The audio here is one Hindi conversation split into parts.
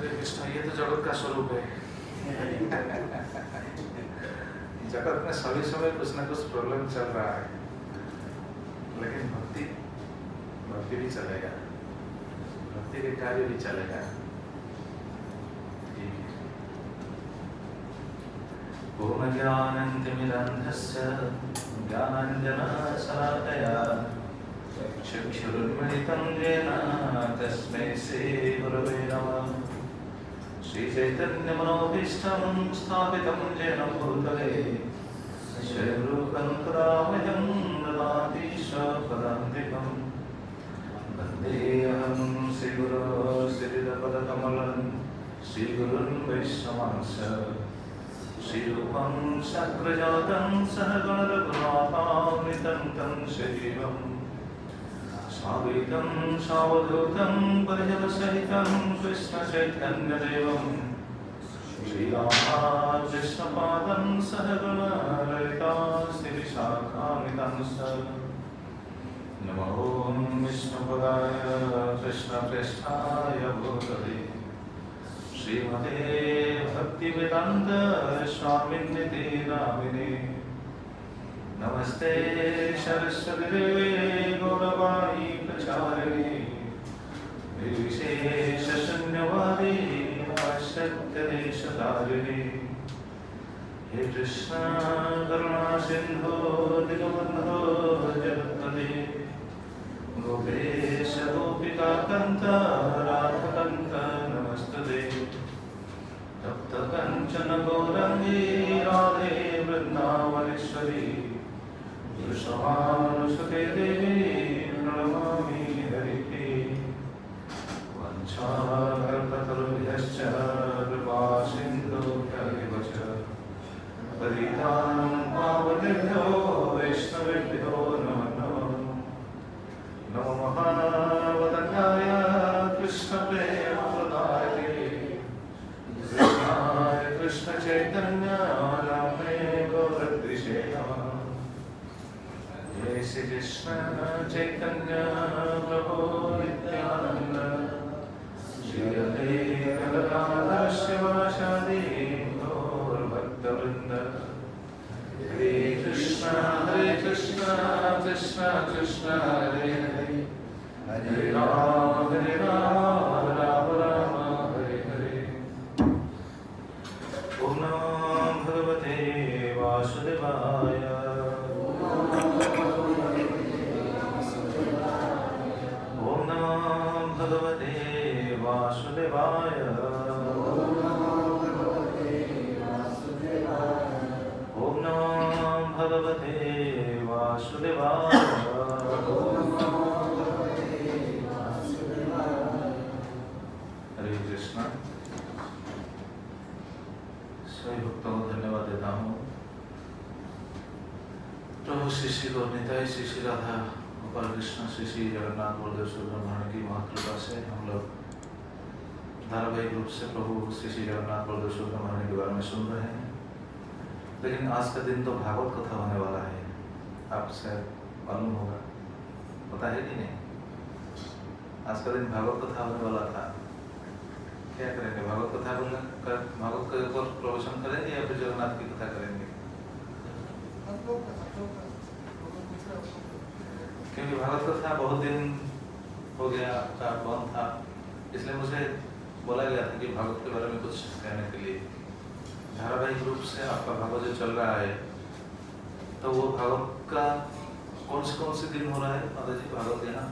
हरे कृष्ण, ये तो जगत का स्वरूप है। जगत में सभी समय कुछ ना कुछ प्रॉब्लम चल रहा है, लेकिन भक्ति भी चलेगा, भक्ति के कार्य भी चलेगा। पूर्ण ज्ञानंतिमिरन्धस्य ज्ञानाञ्जनशलाकया चक्षुरुन्मिलितं येन तस्मै श्रीगुरवे नमः। श्रीचैतन्यमनोभीष्टं स्थापितं येन भूतले स्वयं रूपं तदामयं ददाति स्वपदान्तिकं। वन्देऽहं श्रीगुरो श्रीयुतपदकमलं श्रीगुरुन् वैष्णवांश्च। श्रीरूपं शक्रजातं सहगणरघुनाथान्वितं तं सजीवं साद्वैतं सावधूतं परिजनसहितं कृष्णचैतन्यदेवं श्रीराधाकृष्णपादं सहगणललिता श्रीविशाखान्वितांश्च। नमो विष्णुपदाय कृष्णप्रेष्ठाय भूतले श्रीमते भक्तिवेदांत स्वामिन्निति नामिने। नमस्ते सरस्वती देवे गौरवाणी प्रचारिणे निर्विशेषशून्यवादी पाश्चात्यदेशतारिणे। हे कृष्ण करुणा सिंधो दीनबन्धो जगत्पते गोपेश गोपिकान्त राधाकान्त नमस्तुते। तप्त कंचन गौरंगी राधे वृंदावनेश्वरी वृषभानुसुते देवी प्रणमामि हरिप्रिये। वंशाकल्पतरुभ्यश्च कृपा सिन्धुभ्यैव च पतितानां पावनेभ्यो वैष्णवेभ्यो नमो नमः। नमो महावदनाय कृष्णप्रेमप्रदायते कृष्ण चैतन्य नामे गौरद्विषे नमः। जय श्री कृष्ण चैतन्य प्रभु नित्यानंद श्री अद्वैत शिवासादि गौर भक्तवृंद। हरे कृष्ण कृष्ण कृष्ण हरे हरे, हरे राम राम राम हरे हरे। ओम नमो भगवते वासुदेवाय। ओम नमो भगवते वासुदेवाय। ओम नमो भगवते वासुदेवाय। हरे कृष्ण। सभी भक्तों को धन्यवाद देता हूँ। प्रभु श्री श्री गौरनिताई श्री श्री राधा गोपाल कृष्ण श्री श्री जगन्नाथ बलदेव सुब्रह्मण्य की महाकृपा से हम लोग धारावाहिक रूप से प्रभु श्री श्री जगन्नाथ बलदेव सुब्रह्मण्य के बारे में सुन रहे हैं। लेकिन आज का दिन तो भागवत कथा होने वाला है, आपसे मालूम होगा, पता है कि नहीं? आज का दिन भागवत कथा होने वाला था। क्या करेंगे? भागवत कथा भागवत के ऊपर प्रवचन करेंगे या फिर जगन्नाथ की कथा करेंगे? क्योंकि भागवत कथा बहुत दिन हो गया था, बंद था, इसलिए मुझे बोला गया था कि भागवत के बारे में कुछ कहने के लिए। धारावाहिक रूप से आपका भागवत जो चल रहा है, तो वो भागवत का कौन से दिन हो रहा है माता जी भागवत यहाँ?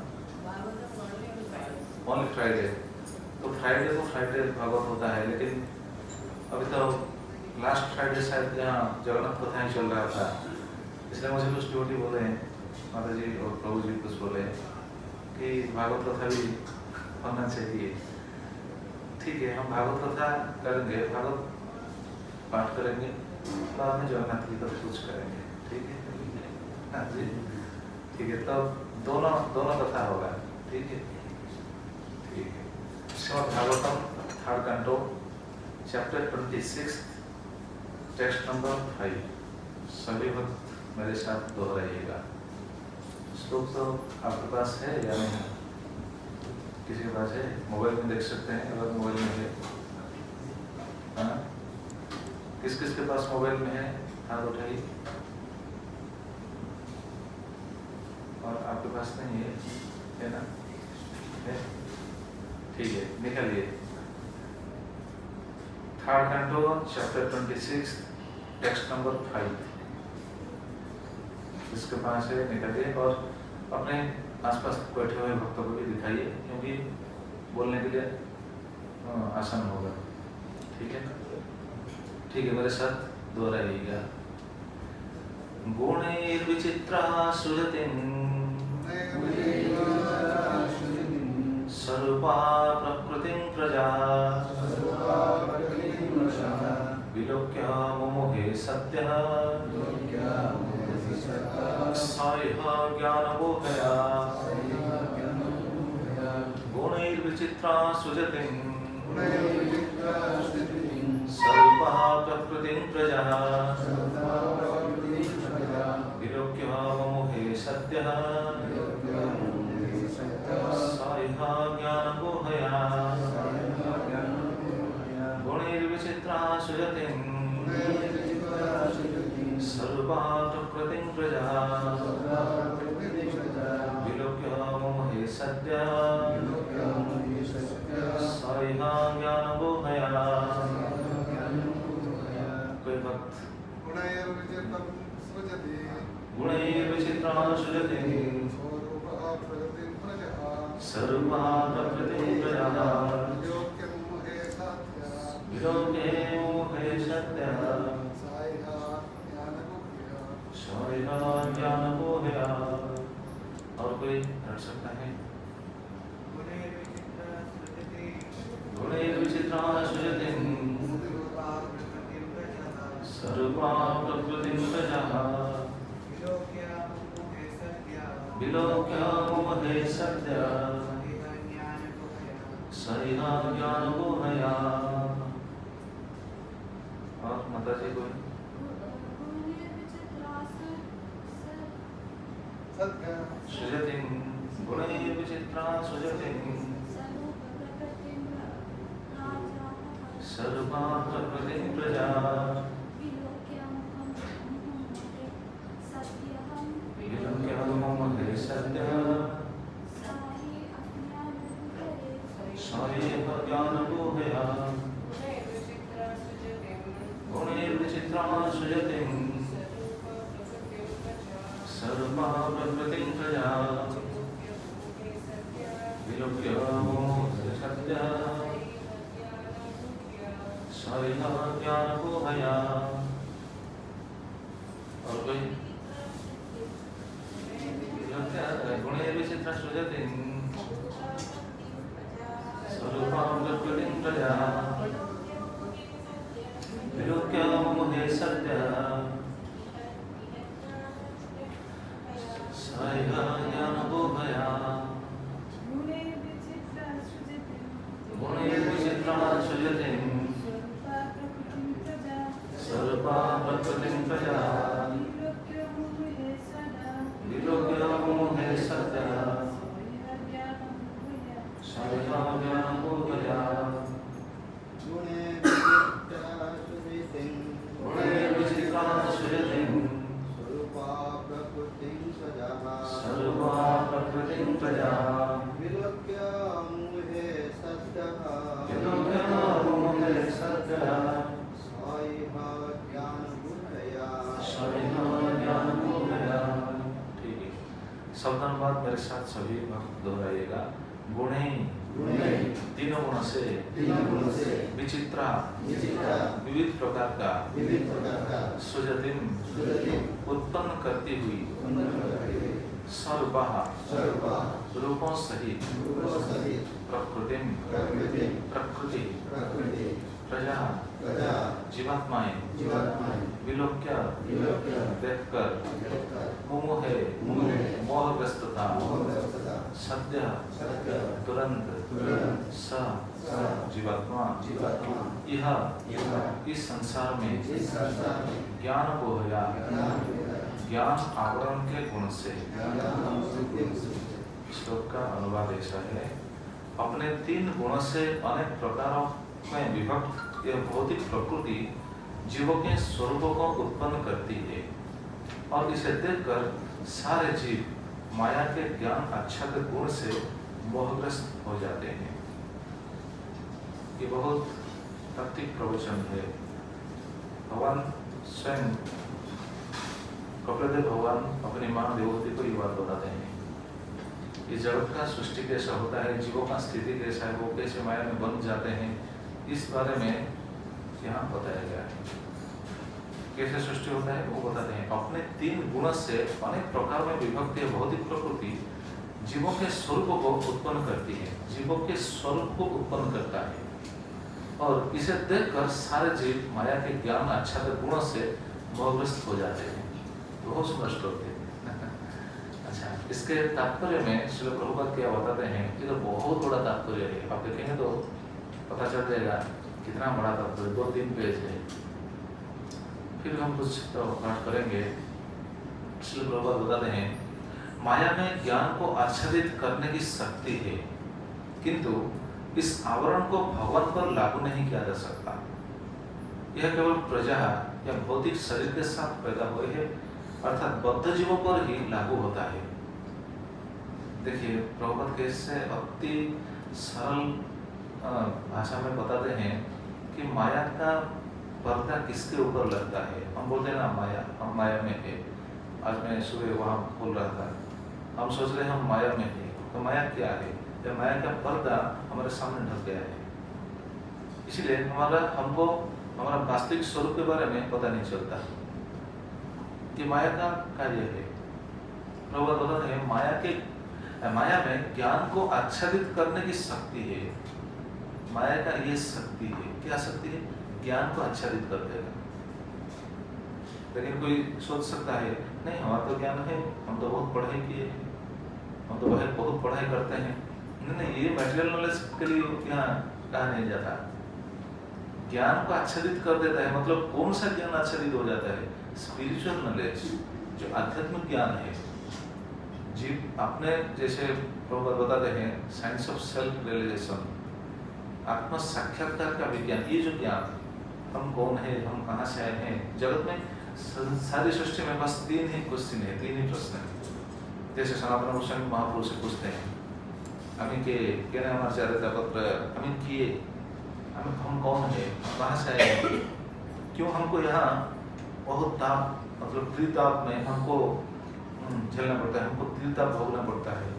Only Friday. तो फ्राइडे को फ्राइडे भागवत होता है, लेकिन अभी तो लास्ट फ्राइडे शायद यहाँ जगन्नाथ कथा ही चल रहा था, इसलिए मुझे कुछ ड्यूटी बोले माता जी और प्रभु जी कुछ बोले कि भागवत कथा भी होना चाहिए। ठीक है, हम भागवत कथा करेंगे, भागवत पाठ करेंगे, बाद में जगन्नाथ की कथा कुछ करेंगे। ठीक है? हाँ जी, ठीक है। तो दोनों कथा होगा। ठीक है, ठीक है। Shrimad Bhagavatam 3rd canto chapter 26 text number 5। सभी भक्त मेरे साथ दोहराइएगा। श्लोक तो आपके पास है या नहीं? किसी के पास है? मोबाइल में देख सकते हैं, अगर मोबाइल में है किस किस के पास मोबाइल में है हाथ उठाइए। और आपके पास नहीं है ना? है? ठीक है, निकालिए। Third canto chapter 26 text number 5 इसके पास है, निकालिए और अपने आसपास बैठे हुए भक्तों को भी दिखाइए, क्योंकि बोलने के लिए आसान होगा। ठीक है, ठीक है, मेरे साथ दोहराइएगा। गुणैर्विचित्रा सृजतिं स्वरूपा प्रकृतिं प्रजा विलोक्य मुमुहे सत्यः सायः ज्ञानबोधया। गुणैर्विचित्रा सृजतिं स्वरूपः प्रकृतिं प्रजा विलोक्य मुमुहे सत्यः सायः ज्ञानबोधया। गुणैर्विचित्रा सृजतिं स्वरूपः प्रकृतिं प्रजा विलोक्य मुमुहे सत्यः सायः ज्ञानबोधया। कोई भक्त गुणैर्विचित्रा सृजतिं स्वरूपः प्रकृतिं प्रजा विलोक्य मुमुहे सत्यः सायः ज्ञानबोधया। और कोई रट सकता है? गुणैर्विचित्रा सृजतिं स्वरूपः प्रकृतिं प्रजा विलोक्य मुमुहे सत्यः सायः ज्ञानबोधया। और माता जी कोई? सृजतिं गुणैर्विचित्रा सृजतिं स्वरूपः प्रकृतिं प्रजा विलोक्य मुमुहे सत्यः सायः ज्ञानबोधया। गुणैर्विचित्रा सृजतिं स्वरूपः प्रकृतिं प्रजा विलोक्य मुमुहे सत्यः सायः ज्ञानबोधया। और कोई? गुणैर्विचित्रा सृजतिं स्वरूपः प्रकृतिं प्रजा विलोक्य मुमुहे सत्यः सायः ज्ञानबोधया। गुणैर्विचित्रा सृजतिं स्वरूपः प्रकृतिं प्रजा विलोक्य मुमुहे सत्यः सायः ज्ञानबोधया। गुणैर्विचित्रा सृजतिं स्वरूपः प्रकृतिं प्रजा विलोक्य मुमुहे सत्यः सायः ज्ञानबोधया। ठीक है, सावधान मेरे साथ सभी भक्त दोहराइएगा। गुणे तीनों गुणों से विचित्रा विविध प्रकार का सृजतिं उत्पन्न करती हुई स्वरूपः रूपों सहित प्रकृति प्रजा जीवात्माएं विलोक्य देखकर मुमुहे मोहग्रस्तता सद्य तुरंत स जीवात्मा यह इस संसार में ज्ञान बोहया ज्ञान आवरण के गुण से। श्लोक का अनुवाद ऐसा है, अपने तीन गुणों से अनेक प्रकारों में विभक्त यह भौतिक प्रकृति जीवों के स्वरूपों को उत्पन्न करती है और इसे देखकर सारे जीव माया के ज्ञान आच्छादित गुण से मोहग्रस्त हो जाते हैं। ये बहुत तात्विक प्रवचन है। भगवान स्वयं कपिलदेव भगवान अपनी माँ देवहूति को ये बात बताते हैं। इस जगत का सृष्टि कैसा होता है, जीवों का स्थिति कैसा है, वो कैसे माया में बन जाते हैं, इस बारे में यहाँ बताया गया है। कैसे सृष्टि होता है वो बताते हैं। अपने 3 गुण से अनेक प्रकार में विभक्त है भौतिक प्रकृति जीवों के स्वरूप को उत्पन्न करती है, जीवों के स्वरूप को उत्पन्न करता है और इसे देखकर सारे जीव माया के ज्ञान आच्छादित गुणों से मोहग्रस्त हो जाते हैं। बहुत सुंदर श्लोक है। अच्छा, इसके तात्पर्य में श्रील प्रभुपाद क्या बताते हैं, ये तो बहुत बड़ा तात्पर्य है। आप देखेंगे तो पता चल जाएगा कितना बड़ा तात्पर्य, 2-3 पेज है। फिर हम कुछ तो पाठ करेंगे। श्रील प्रभुपाद बताते हैं, माया में ज्ञान को आच्छादित करने की शक्ति है, किंतु इस आवरण को भगवान पर लागू नहीं किया जा सकता। यह केवल प्रजा या भौतिक शरीर के साथ पैदा हुए हैं, अर्थात बद्ध जीवों पर ही लागू होता है। देखिए प्रभुपाद कैसे अति सरल भाषा में बताते हैं कि माया का पर्दा किसके ऊपर लगता है। हम बोलते हैं ना माया, हम माया में है। आज मैं सुबह वहाँ बोल रहा था, हम सोच रहे हैं हम माया में है, तो माया क्या है? या माया का पर्दा हमारे सामने ढक गया है, इसलिए हमको हमारा वास्तविक स्वरूप के बारे में पता नहीं चलता। ये माया का कार्य है। प्रभुपाद बताते हैं माया में ज्ञान को आच्छादित करने की शक्ति है। माया का ये शक्ति है। क्या शक्ति है? ज्ञान को आच्छादित कर देगा। लेकिन कोई सोच सकता है नहीं, हमारा तो ज्ञान है, हम तो बहुत पढ़ाई किए हैं, हम तो बहुत पढ़ाई करते हैं। नहीं, ये मटेरियल नॉलेज के लिए यहाँ कहा नहीं जाता। ज्ञान को आच्छादित कर देता है, मतलब कौन सा ज्ञान आच्छादित हो जाता है? स्पिरिचुअल नॉलेज, जो आध्यात्मिक ज्ञान है। जीव अपने जैसे प्रभुपाद बताते हैं, साइंस ऑफ सेल्फ रियलाइजेशन, आत्म साक्षात्कार का विज्ञान। ये जो ज्ञान, हम कौन है, हम कहाँ से आए हैं, जगत में सारी सृष्टि में बस 3 ही क्वेश्चन है, 3 ही प्रश्न है। जैसे सनातन गोस्वामी महापुरुष से पूछते हैं, हमें के क्या नाम आचार्य पत्र, हमें किए, हम कौन है, कहाँ से आए हैं, क्यों हमको यहाँ बहुत ताप, मतलब त्रिताप में हमको झेलना पड़ता है, हमको त्रिताप भोगना पड़ता है।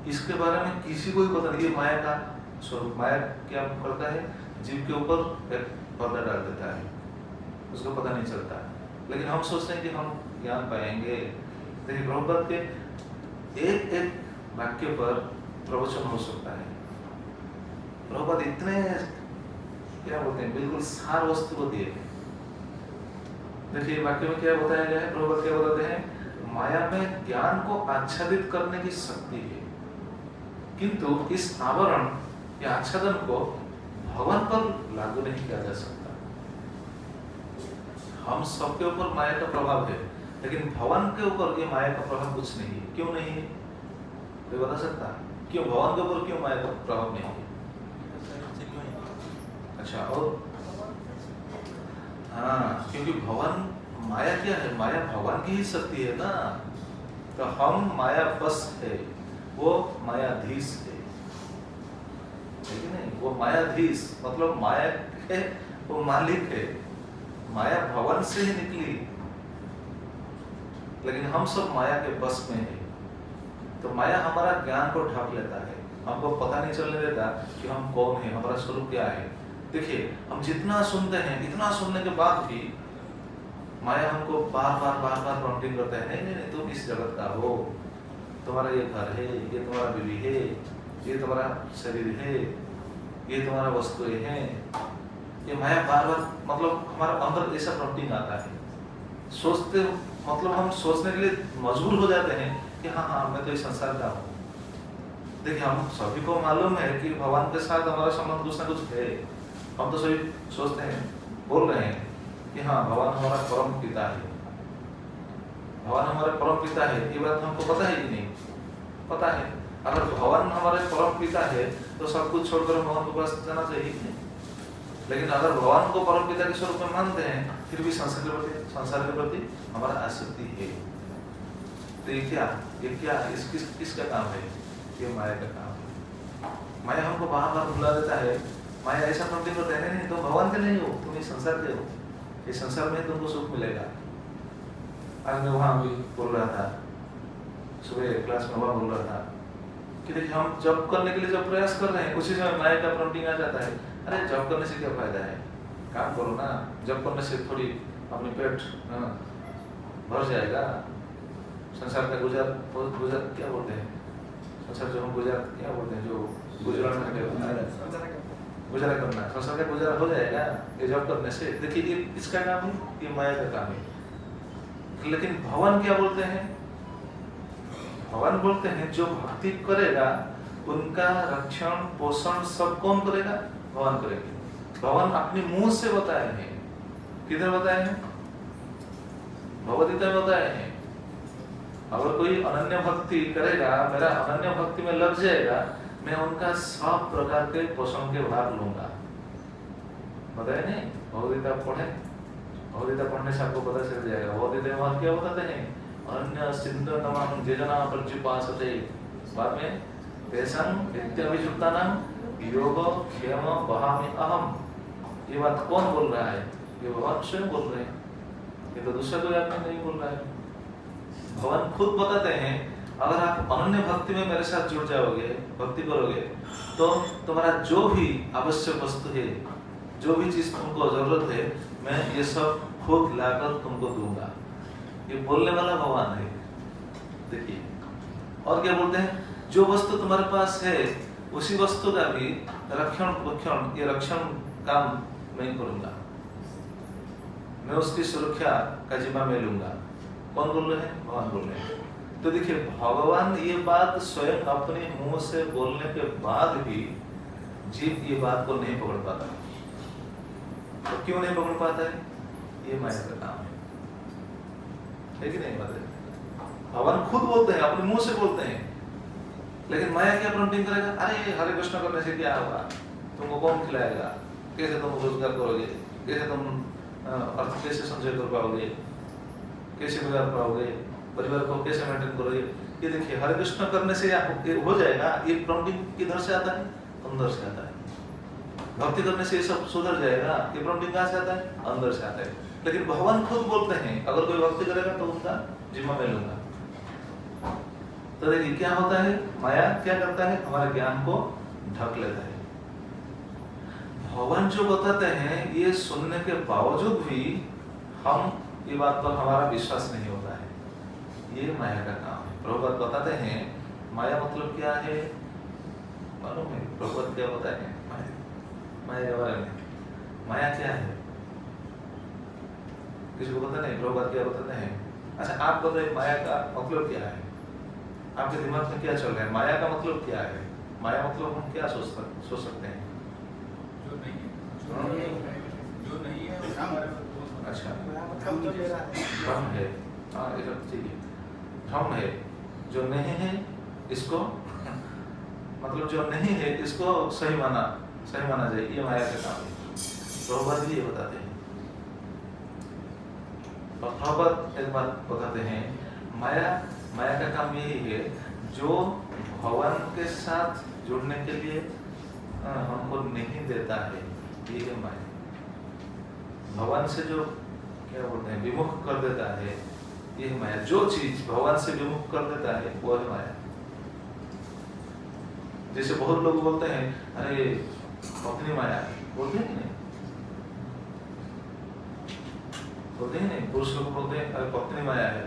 इसके बारे में किसी को भी पता नहीं। ये माया का स्वरूप। माया क्या करता है? जीव के ऊपर एक पर्दा डाल देता है, उसको पता नहीं चलता। लेकिन हम सोचते हैं कि हम ज्ञान पाएंगे। देखिए प्रभुपाद के एक वाक्य पर प्रवचन हो सकता है। प्रभुपाद इतने क्या बोलते हैं, बिल्कुल सार वस्तु को दिए। देखिए वाक्य में क्या बताया गया है, प्रभुपाद क्या बताते हैं, माया में ज्ञान को आच्छादित करने की शक्ति है, किंतु इस आवरण या आच्छादन को भगवान पर लागू नहीं किया जा सकता। हम सबके ऊपर माया का प्रभाव है, लेकिन भगवान के ऊपर ये माया का प्रभाव कुछ नहीं है। क्यों नहीं है? कोई बता सकता? क्यों भगवान के ऊपर क्यों माया का प्रभाव नहीं है? अच्छा, और हाँ, क्योंकि भगवान, माया क्या है? माया भगवान की ही शक्ति है ना। तो हम माया बस है, वो मायाधीश है, नहीं? वो मायाधीश मतलब माया के वो मालिक है। माया भगवान से ही निकली, लेकिन हम सब माया के बस में है। तो माया हमारा ज्ञान को ढक लेता है, हमको पता नहीं चलने देता कि हम कौन है, हमारा स्वरूप क्या है। देखिए हम जितना सुनते हैं, इतना सुनने के बाद भी माया हमको बार बार प्रॉम्प्टिंग करता है, नहीं तुम इस जगत का हो, तुम्हारा ये घर है, ये तुम्हारा बीवी है, ये तुम्हारा शरीर है, ये तुम्हारा वस्तुएं हैं। ये माया बार मतलब हमारा अंदर ऐसा प्रॉम्प्टिंग आता है। सोचते मतलब हम सोचने के लिए मजबूर हो जाते हैं कि हाँ मैं तो इस संसार का हूँ। देखिए हम सभी को मालूम है कि भगवान के साथ हमारा संबंध कुछ ना कुछ है। हम तो सभी सोचते हैं, बोल रहे हैं कि हाँ भगवान हमारा परम पिता है, भगवान हमारे परम पिता है। ये बात हमको पता है कि नहीं? पता है। अगर भगवान हमारे परम पिता है तो सब कुछ छोड़कर भगवान के पास जाना चाहिए कि नहीं? लेकिन अगर भगवान को परम पिता के स्वरूप में मानते हैं, फिर भी संसार के प्रति हमारा आसक्ति है। तो ये क्या किसका काम है? ये माया का काम है। माया हमको बार भुला देता है। माया ऐसा प्रॉब्लम होता है, नहीं तुम भगवान के नहीं हो, तुम इस संसार के हो। इस संसार में तुमको सुख मिलेगा। आज मैं वहाँ भी बोल रहा था, सुबह क्लास में वहाँ बोल रहा था कि देखिए हम जॉब करने के लिए जब प्रयास कर रहे हैं, उसी समय माया का प्रॉम्प्टिंग आ जाता है। अरे जॉब करने से क्या फायदा है, काम करो ना। जॉब करने से थोड़ी अपनी पेट भर जाएगा। संसार का गुजार क्या बोलते हैं, संसार जो हम गुजार क्या बोलते हैं, जो गुजरान गुजारा करना, संसार का गुजारा हो जाएगा ये जॉब करने से। देखिए ये इसका काम है, ये माया का काम है। लेकिन भगवान क्या बोलते हैं? भगवान बोलते हैं जो भक्ति करेगा उनका रक्षण पोषण सब कौन करेगा? भगवान करेंगे। भगवान अपने मुंह से बताए हैं। किधर बताए हैं? भगवद गीता में बताए हैं। अगर कोई अनन्य भक्ति करेगा, मेरा अनन्य भक्ति में लग जाएगा, मैं उनका सब प्रकार के पोषण के भाग लूंगा। बताए नहीं? भगवद गीता पढ़े, भगवद गीता पढ़ने से आपको पता चल जाएगा। भगवद गीता में क्या बताते हैं? अन्य सिंधु नमः जेजना प्रत्युपासते, बाद में तेषां इत्यभिजुक्तानां योग क्षेम वहामि अहम। ये बात कौन बोल रहा है? ये भगवान स्वयं बोल रहे हैं। ये तो दूसरा कोई आदमी नहीं बोल रहा है। भगवान खुद बताते हैं, अगर आप अनन्य भक्ति में मेरे साथ जुड़ जाओगे, भक्ति करोगे, तो तुम्हारा जो भी आवश्यक वस्तु है, जो भी चीज तुमको जरूरत है, मैं ये सब खुद लाकर तुमको दूंगा। ये बोलने वाला भगवान है। देखिए और क्या बोलते हैं? जो वस्तु तुम्हारे पास है उसी वस्तु का भी रक्षण काम मैं करूंगा, मैं उसकी सुरक्षा का जिम्मा मैं लूंगा। कौन बोल रहे हैं? भगवान बोल रहे हैं। तो देखिए भगवान ये बात स्वयं अपने मुंह से बोलने के बाद भी जीव ये बात को नहीं पकड़ पाता। तो क्यों नहीं पकड़ पाता है? ये माया का काम है कि नहीं? भगवान खुद बोलते हैं, अपने मुंह से बोलते हैं, लेकिन माया क्या प्रॉम्प्टिंग करेगा? अरे हरे कृष्ण करने से क्या होगा, तुमको कौन खिलाएगा, कैसे तुम रोजगार करोगे, कैसे तुम अर्थ कैसे संचय कर पाओगे, कैसे बिगाड़ पाओगे, परिवार को कैसे मेंटेन करोगे। ये देखिए हरे कृष्ण करने से हो जाएगा। ये प्रॉम्प्टिंग किधर से आता है? अंदर से आता है। भक्ति करने से ये सब सुधर जाएगा। ये प्रॉम्प्टिंग कहाँ से आता है? अंदर से आता है। लेकिन भगवान खुद बोलते हैं, अगर कोई भक्ति करेगा तो उनका जिम्मा मैं लूंगा। तो देखिए क्या होता है? माया क्या करता है? हमारे ज्ञान को ढक लेता है। भगवान जो बताते हैं, ये सुनने के बावजूद भी हम ये बात पर हमारा विश्वास नहीं होता है। ये माया का काम है। प्रभुपाद बताते हैं माया मतलब क्या है मालूम है? प्रभुपाद क्या बताते हैं माया के बारे में? माया क्या है किसी को पता नहीं? प्रभुपाद क्या बताते हैं? अच्छा आप बताइए माया का मतलब क्या है? आपके दिमाग में क्या चल रहा है? माया का मतलब क्या है? माया मतलब हम क्या सोच सकते हैं? जो नहीं है अच्छा भ्रम है। हाँ ये ठीक है, भ्रम है। जो नहीं है इसको मतलब जो नहीं है इसको सही माना जाए, ये माया का काम है। प्रभुपाद भी ये बताते हैं। और प्रभुपाद एक बात बताते हैं, माया का काम यही है, जो भगवान के साथ जुड़ने के लिए हमको नहीं देता है, ये है माया। भगवान से जो क्या बोलते हैं विमुख कर देता है, ये है माया। जो चीज भगवान से विमुख कर देता है वो है माया। जैसे बहुत लोग बोलते हैं अरे पत्नी माया है, बोलते हैं कि नहीं? बोलते हैं नहीं? पुरुष लोग बोलते हैं अरे पत्नी माया है।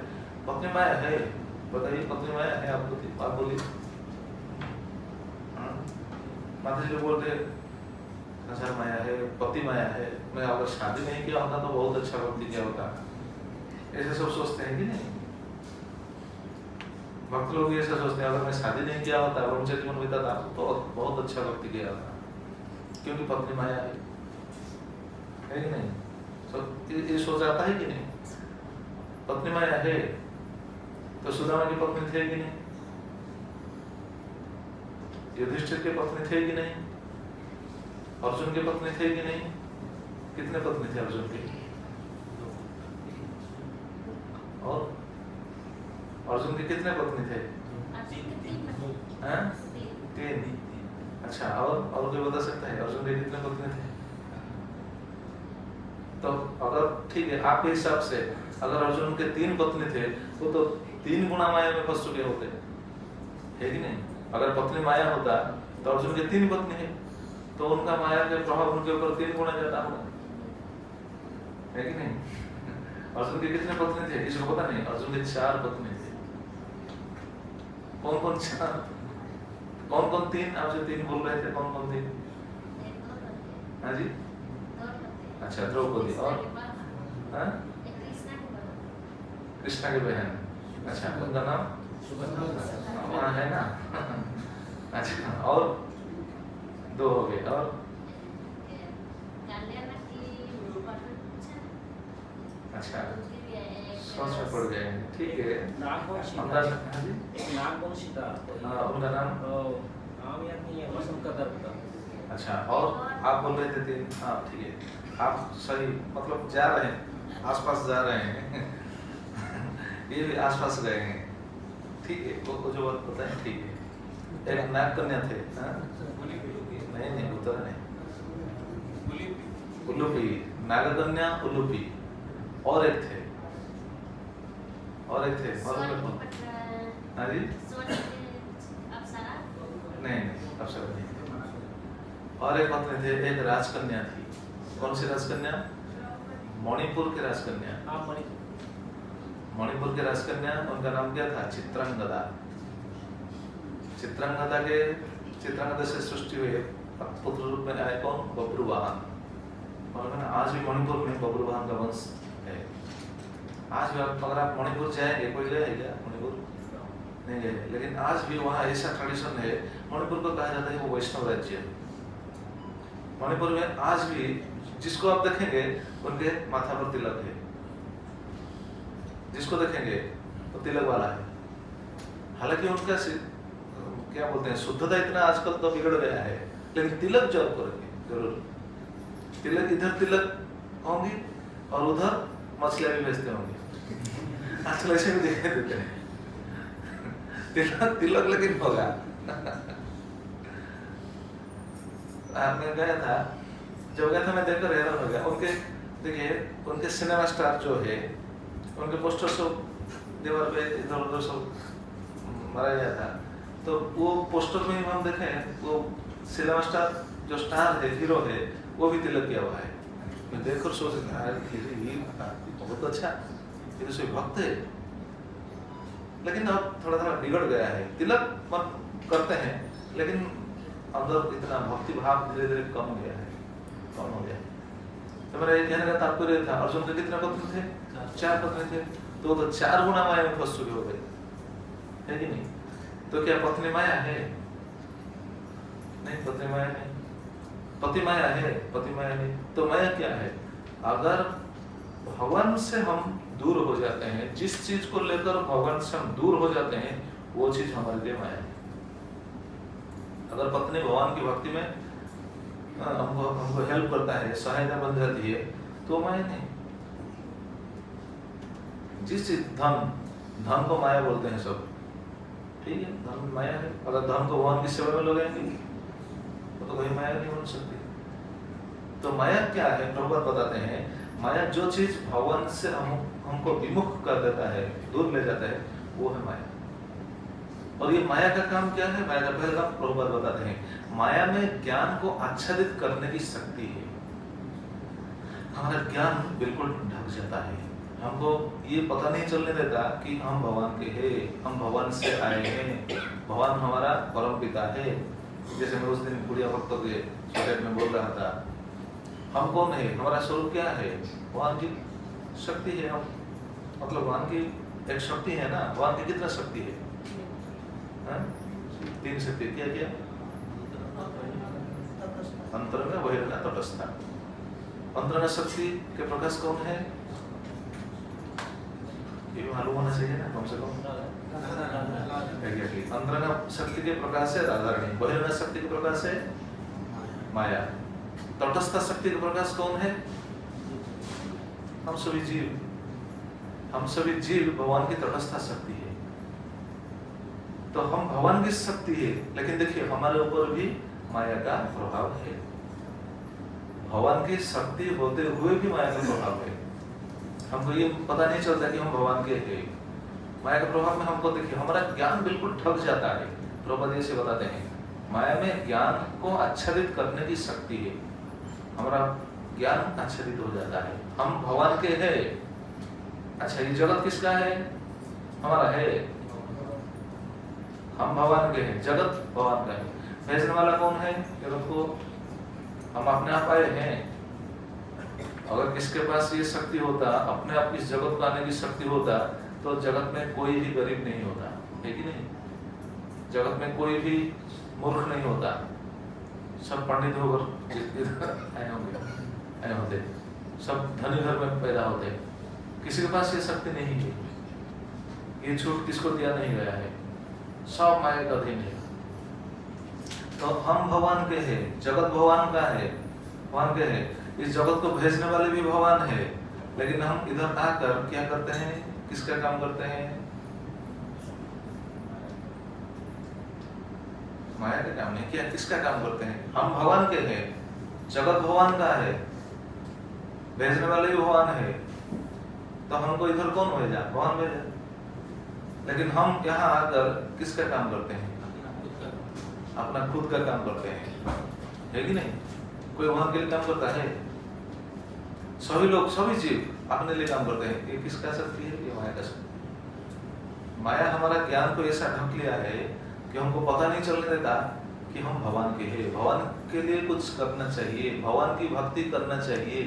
पत्नी माया है? बताइए पत्नी माया है? आप बोलिए। माता जी बोलते संसार माया है, पति माया है। मैं अगर शादी नहीं किया होता तो बहुत अच्छा भक्ति किया होता, ऐसे सब सोचते हैं कि नहीं? भक्त लोग ऐसा सोचते हैं, अगर मैं शादी नहीं किया होता, ब्रह्मचर्य जीवन बीता तो बहुत अच्छा भक्ति किया होता, क्योंकि पत्नी माया है कि नहीं? ये सोच आता है कि नहीं? पत्नी माया है तो सुदामा की पत्नी थे कि नहीं? युधिष्ठिर के पत्नी थे कि नहीं? अर्जुन के पत्नी थे कि नहीं? कितने पत्नी थे अर्जुन की? और अर्जुन के कितने पत्नी थे? हैं? 3। अच्छा, और कोई बता सकता है अर्जुन के कितने पत्नी थे? तो अगर ठीक है, आपके हिसाब से अगर अर्जुन के 3 पत्नी थे वो तो 3 गुना माया में फंस चुके होते, है कि नहीं? अगर पत्नी माया होता तो अर्जुन के 3 पत्नी है तो उनका माया के प्रभाव उनके ऊपर 3 गुना ज्यादा होगा, है कि नहीं? अर्जुन के कितने पत्नी थे किसी को पता नहीं? अर्जुन के 4 पत्नी थे। कौन कौन 4? कौन कौन 3? आपसे 3 बोल रहे थे, कौन कौन 3? हाँ जी, अच्छा, द्रौपदी और हाँ? कृष्णा की बहन, अच्छा, उनका नाम वहाँ है ना? अच्छा, और 2 हो गए, और अच्छा, सोच में पड़ गए, ठीक है। अंदाज, हाँ जी, उनका नाम, अच्छा, और आप बोल रहे थे 3, हाँ ठीक है, आप सही, मतलब जा रहे हैं, आसपास जा रहे हैं। ये भी आसपास गए हैं, ठीक है, वो जो बात पता है, ठीक है। एक नाग कन्या थे, हाँ? नहीं, उतर नहीं, उलूपी, नागकन्या उलूपी, और एक थे, और हाँ जी, नहीं, अप्सरा नहीं, और एक पत्नी थे, एक राजकन्या थी। कौन सी राजकन्या? मणिपुर की राजकन्या, मणिपुर की राजकन्या, उनका नाम क्या था? चित्रांगदा। चित्रांगदा से सृष्टि हुई, पुत्र रूप में आए कौन? बब्रुवाहन। और आज भी मणिपुर में बब्रुवाहन का वंश है। आज भी अगर आप मणिपुर जाएंगे, कोई गया है क्या मणिपुर? नहीं गए, लेकिन आज भी वहाँ ऐसा ट्रेडिशन है, मणिपुर को कहा जाता है वो वैष्णव राज्य। मणिपुर में आज भी जिसको आप देखेंगे उनके माथा पर तिलक है, जिसको देखेंगे वो तिलक वाला है। हालांकि उनका क्या बोलते हैं, शुद्धता इतना आजकल तो बिगड़ गया है, लेकिन तिलक जरूर करेंगे, जरूर। तिलक, इधर तिलक होंगी और उधर मछलियां भी बेचते होंगे। आजकल ऐसे भी दिखाई देते हैं। तिलक लेकिन होगा। मैं गया था, जब गया था मैं देखकर हैरान हो गया। उनके देखिए, उनके सिनेमा स्टार जो है, उनके पोस्टर सब दीवार पे इधर उधर सब मारा गया था। तो वो पोस्टर में हम देखें, वो सिनेमा स्टार जो स्टार है, हीरो है, वो भी तिलक किया हुआ है। मैं देखकर सोच रहा बहुत अच्छा, ये तो कोई भक्त है। लेकिन अब थोड़ा थोड़ा बिगड़ गया है। तिलक मन करते हैं, लेकिन अंदर इतना भक्ति भाव धीरे धीरे कम हो गया है, कम हो गया। तो मेरा ये कहने का तात्पर्य था, अर्जुन के कितने पत्नी थे? 4 पत्नी थे, तो 4 गुना माया में फंस चुके हो गए, है कि नहीं? तो क्या पत्नी माया है? नहीं, पत्नी माया नहीं, पति माया है, पति माया है। तो माया क्या है? अगर भगवान से हम दूर हो जाते हैं, जिस चीज को लेकर भगवान से हम दूर हो जाते हैं, वो चीज हमारे लिए माया है। अगर पत्नी भगवान की भक्ति में हमको हेल्प करता है, सहायता बन जाती है, तो माया नहीं। जिस चीज, धन को माया बोलते हैं सब, ठीक है, धन माया है। अगर धन को भगवान की सेवा में लगाएंगे तो कोई माया नहीं बन सकती। तो माया क्या है? प्रभुपाद बताते हैं, माया जो चीज भगवान से हमको विमुख कर देता है, दूर ले जाता है, वो है माया। और ये माया का काम क्या है? माया का पहला काम प्रभुपाद बताते हैं, माया में ज्ञान को आच्छादित करने की शक्ति है। हमारा ज्ञान बिल्कुल ढक जाता है, हमको ये पता नहीं चलने देता कि हम भगवान के हैं, हम भगवान से आए हैं, भगवान हमारा परम पिता है। जैसे मैं उस दिन बुढ़िया भक्तों के स्वागत में बोल रहा था, हम कौन है? हमारा स्वरूप क्या है? भगवान की शक्ति है। हम मतलब भगवान की एक शक्ति है ना। भगवान की कितना शक्ति है? 3 शक्ति। क्या क्या? अंतरंग, बहिरंग, तटस्थ। अंतरंग शक्ति के प्रकाश कौन है? ये मालूम होना चाहिए ना कम से कम। अंतरंग शक्ति के प्रकाश है राधारानी, बहिरंग शक्ति के प्रकाश है माया, तटस्थ शक्ति का प्रकाश कौन है? हम सभी जीव भगवान की तटस्थ शक्ति है। तो हम भगवान की शक्ति है, लेकिन देखिए हमारे ऊपर भी माया का प्रभाव है। भगवान की शक्ति होते हुए भी माया का प्रभाव है। हमको ये पता नहीं चलता कि हम भगवान के हैं। माया के प्रभाव में हमको देखिए हमारा ज्ञान बिल्कुल ठग जाता है। प्रभुपाद से बताते हैं माया में ज्ञान को आच्छादित करने की शक्ति है। हमारा ज्ञान आच्छादित हो जाता है, हम भगवान के हैं। अच्छा, ये जगत किसका है? हमारा है। हम भगवान के हैं, जगत भगवान का है। भेजने वाला कौन है जगत को? हम अपने आप आए हैं। अगर किसके पास ये शक्ति होता, अपने आप इस जगत को आने की शक्ति होता, तो जगत में कोई भी गरीब नहीं होता, है कि नहीं? जगत में कोई भी मूर्ख नहीं होता, सब पंडित होकर आए होते, सब धनी घर में पैदा होते। किसी के पास ये शक्ति नहीं है। ये छूट किसको दिया नहीं गया है, सब माया का अधीन है। तो हम भगवान के हैं, जगत भगवान का है, भगवान के है। इस जगत को भेजने वाले भी भगवान है, लेकिन हम इधर आकर क्या करते हैं? किसका काम करते हैं? माया का काम नहीं, क्या किसका काम करते हैं? हम भगवान के हैं, जगत भगवान का है, भेजने वाले भी भगवान है। तो हमको इधर कौन भेजा? भगवान भेजा। लेकिन हम यहाँ आकर किसका काम करते हैं? अपना खुद का काम करते हैं, है कि नहीं? कोई वहां के लिए काम करता है? सभी लोग, सभी जीव अपने लिए काम करते हैं। ये किसका शक्ति है? ये माया का शक्ति। माया हमारा ज्ञान को ऐसा ढक लिया है कि हमको पता नहीं चलने देता कि हम भगवान के हैं। भगवान के लिए कुछ करना चाहिए, भगवान की भक्ति करना चाहिए,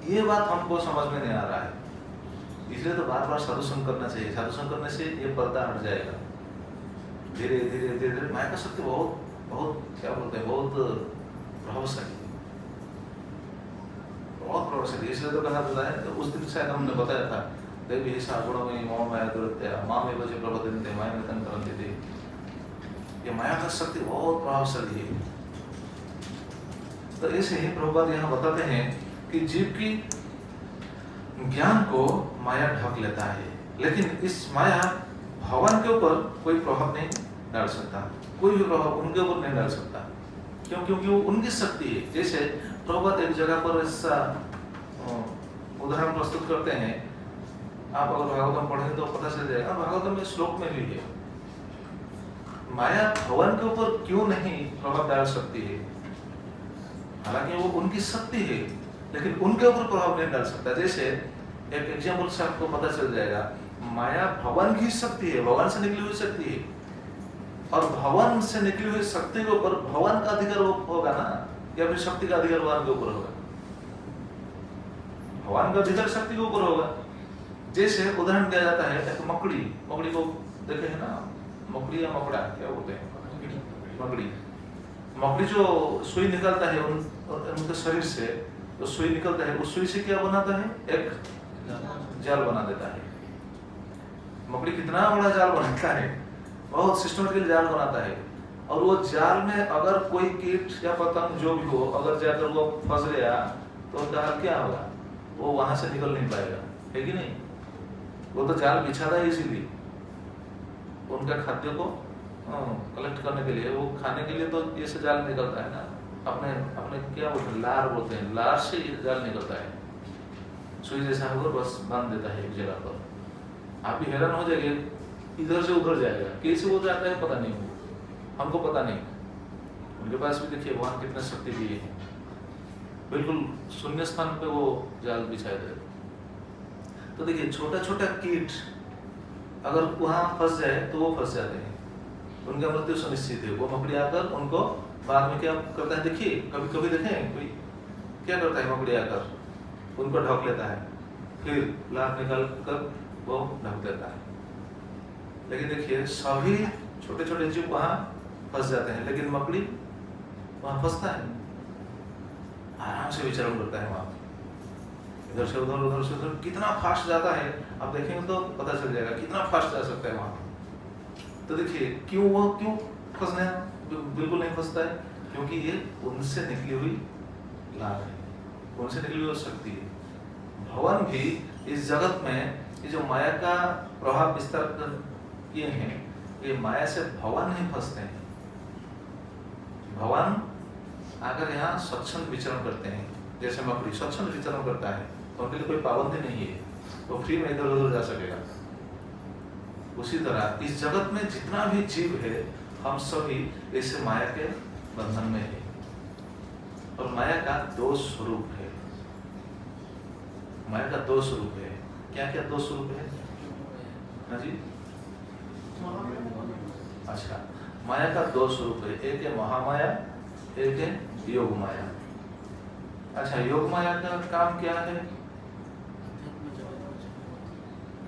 ये बात हमको समझ में नहीं आ रहा है। इसलिए तो बार बार साधु संग करना चाहिए। साधु संग करने से ये पर्दा हट जाएगा। धीरे धीरे धीरे धीरे माया का शक्ति बहुत बहुत क्या बोलते हैं, बहुत प्रभावशाली, बहुत प्रभावशाली। इसलिए तो कहा जाता है, तो उस दिन शायद हमने बताया था, देवी सा गुणमयी मोह माया दुरत्या मामे बजे प्रबोधनते माया में तन करते थे। ये माया का शक्ति बहुत प्रभावशाली है। तो ऐसे ही प्रभुपाद यहाँ बताते हैं कि जीव की ज्ञान को माया ढक लेता है, लेकिन इस माया भगवान के ऊपर कोई प्रभाव नहीं डाल सकता, कोई भी प्रभाव उनके ऊपर नहीं डाल सकता। क्यों? क्योंकि वो उनकी शक्ति है। जैसे प्रभुपाद एक जगह पर ऐसा उदाहरण प्रस्तुत करते हैं, आप अगर भागवतम पढ़ें तो पता चल जाएगा। भागवतम में श्लोक में भी है, माया भगवान के ऊपर क्यों नहीं प्रभाव डाल सकती है? हालांकि वो उनकी शक्ति है, लेकिन उनके ऊपर प्रभाव नहीं डाल सकता। जैसे एक एग्जाम्पल से आपको पता चल जाएगा, माया भगवान की शक्ति है, भगवान से निकली हुई शक्ति है, और भगवान से निकली हुई शक्ति के ऊपर भगवान का अधिकार होगा ना, या फिर शक्ति का अधिकार भगवान के ऊपर होगा? भगवान का अधिकार शक्ति के ऊपर होगा। जैसे उदाहरण दिया जाता है, एक मकड़ी को देखे है ना, मकड़ी या मकड़ा क्या बोलते हैं? मकड़ी जो सुई निकलता है उनके शरीर से, तो सुई निकलता है, उस सुई से क्या बनाता है? एक जाल बना देता है। मकड़ी कितना बड़ा जाल बनाता है, बहुत सिस्टमेटिकली जाल बनाता है। और वो जाल में अगर कोई कीट या पतंग जो भी हो, अगर जाकर वो फंस गया तो उनका हाल क्या होगा? वो वहां से निकल नहीं पाएगा, है कि नहीं? वो तो जाल बिछाता है इसीलिए, उनका खाद्य को कलेक्ट करने के लिए, वो खाने के लिए तो ये से जाल निकलता है ना। अपने अपने क्या बोलते हैं, लार बोलते हैं, लार से ये जाल निकलता है। सुई जैसा होकर बस बांध देता है एक जगह पर। आप भी हैरान हो जाएंगे, इधर से उधर जाएगा, कैसे वो जाता है पता नहीं, हो हमको पता नहीं। उनके पास भी देखिए भगवान कितना शक्ति दिए है, बिल्कुल शून्य स्थान पे वो जाल बिछाए दे। तो देखिए छोटा छोटा कीट अगर वहां फंस जाए तो वो फंस जाते हैं, उनका मृत्यु सुनिश्चित है। वो मकड़ी आकर उनको बाद में क्या करता है, देखिए कभी कभी देखें कोई क्या करता है, मकड़ी आकर उनको ढक लेता है, फिर लार निकाल कर वो ढक देता है। लेकिन देखिए सभी छोटे छोटे जीव वहां फंस जाते हैं, लेकिन मकड़ी वहां फंसता है, आराम से विचरण करता है वहां, इधर से उधर, उधर से उधर, कितना फास्ट जाता है। आप देखेंगे तो पता चल जाएगा कितना फास्ट जा सकता है वहां। तो देखिए क्यों फंसना बिल्कुल नहीं फंसता है, क्योंकि ये उनसे निकली हुई लार है, उनसे निकली हुई शक्ति है। भवन भी इस जगत में ये जो माया का प्रभाव विस्तार किए हैं, ये माया से भवन नहीं फंसते हैं। भवन अगर यहाँ स्वच्छंद विचरण करते हैं, जैसे मकड़ी स्वच्छंद विचरण करता है तो उनके लिए कोई पाबंदी नहीं है, तो फ्री में इधर उधर जा सकेगा। उसी तरह इस जगत में जितना भी जीव है, हम सभी ऐसे माया के बंधन में है। और माया का दो स्वरूप है। माया का दो स्वरूप है। क्या क्या दो स्वरूप है? हाँ जी, अच्छा, माया का दो स्वरूप है, एक है महामाया, एक है योग माया। अच्छा, योग माया का काम क्या है?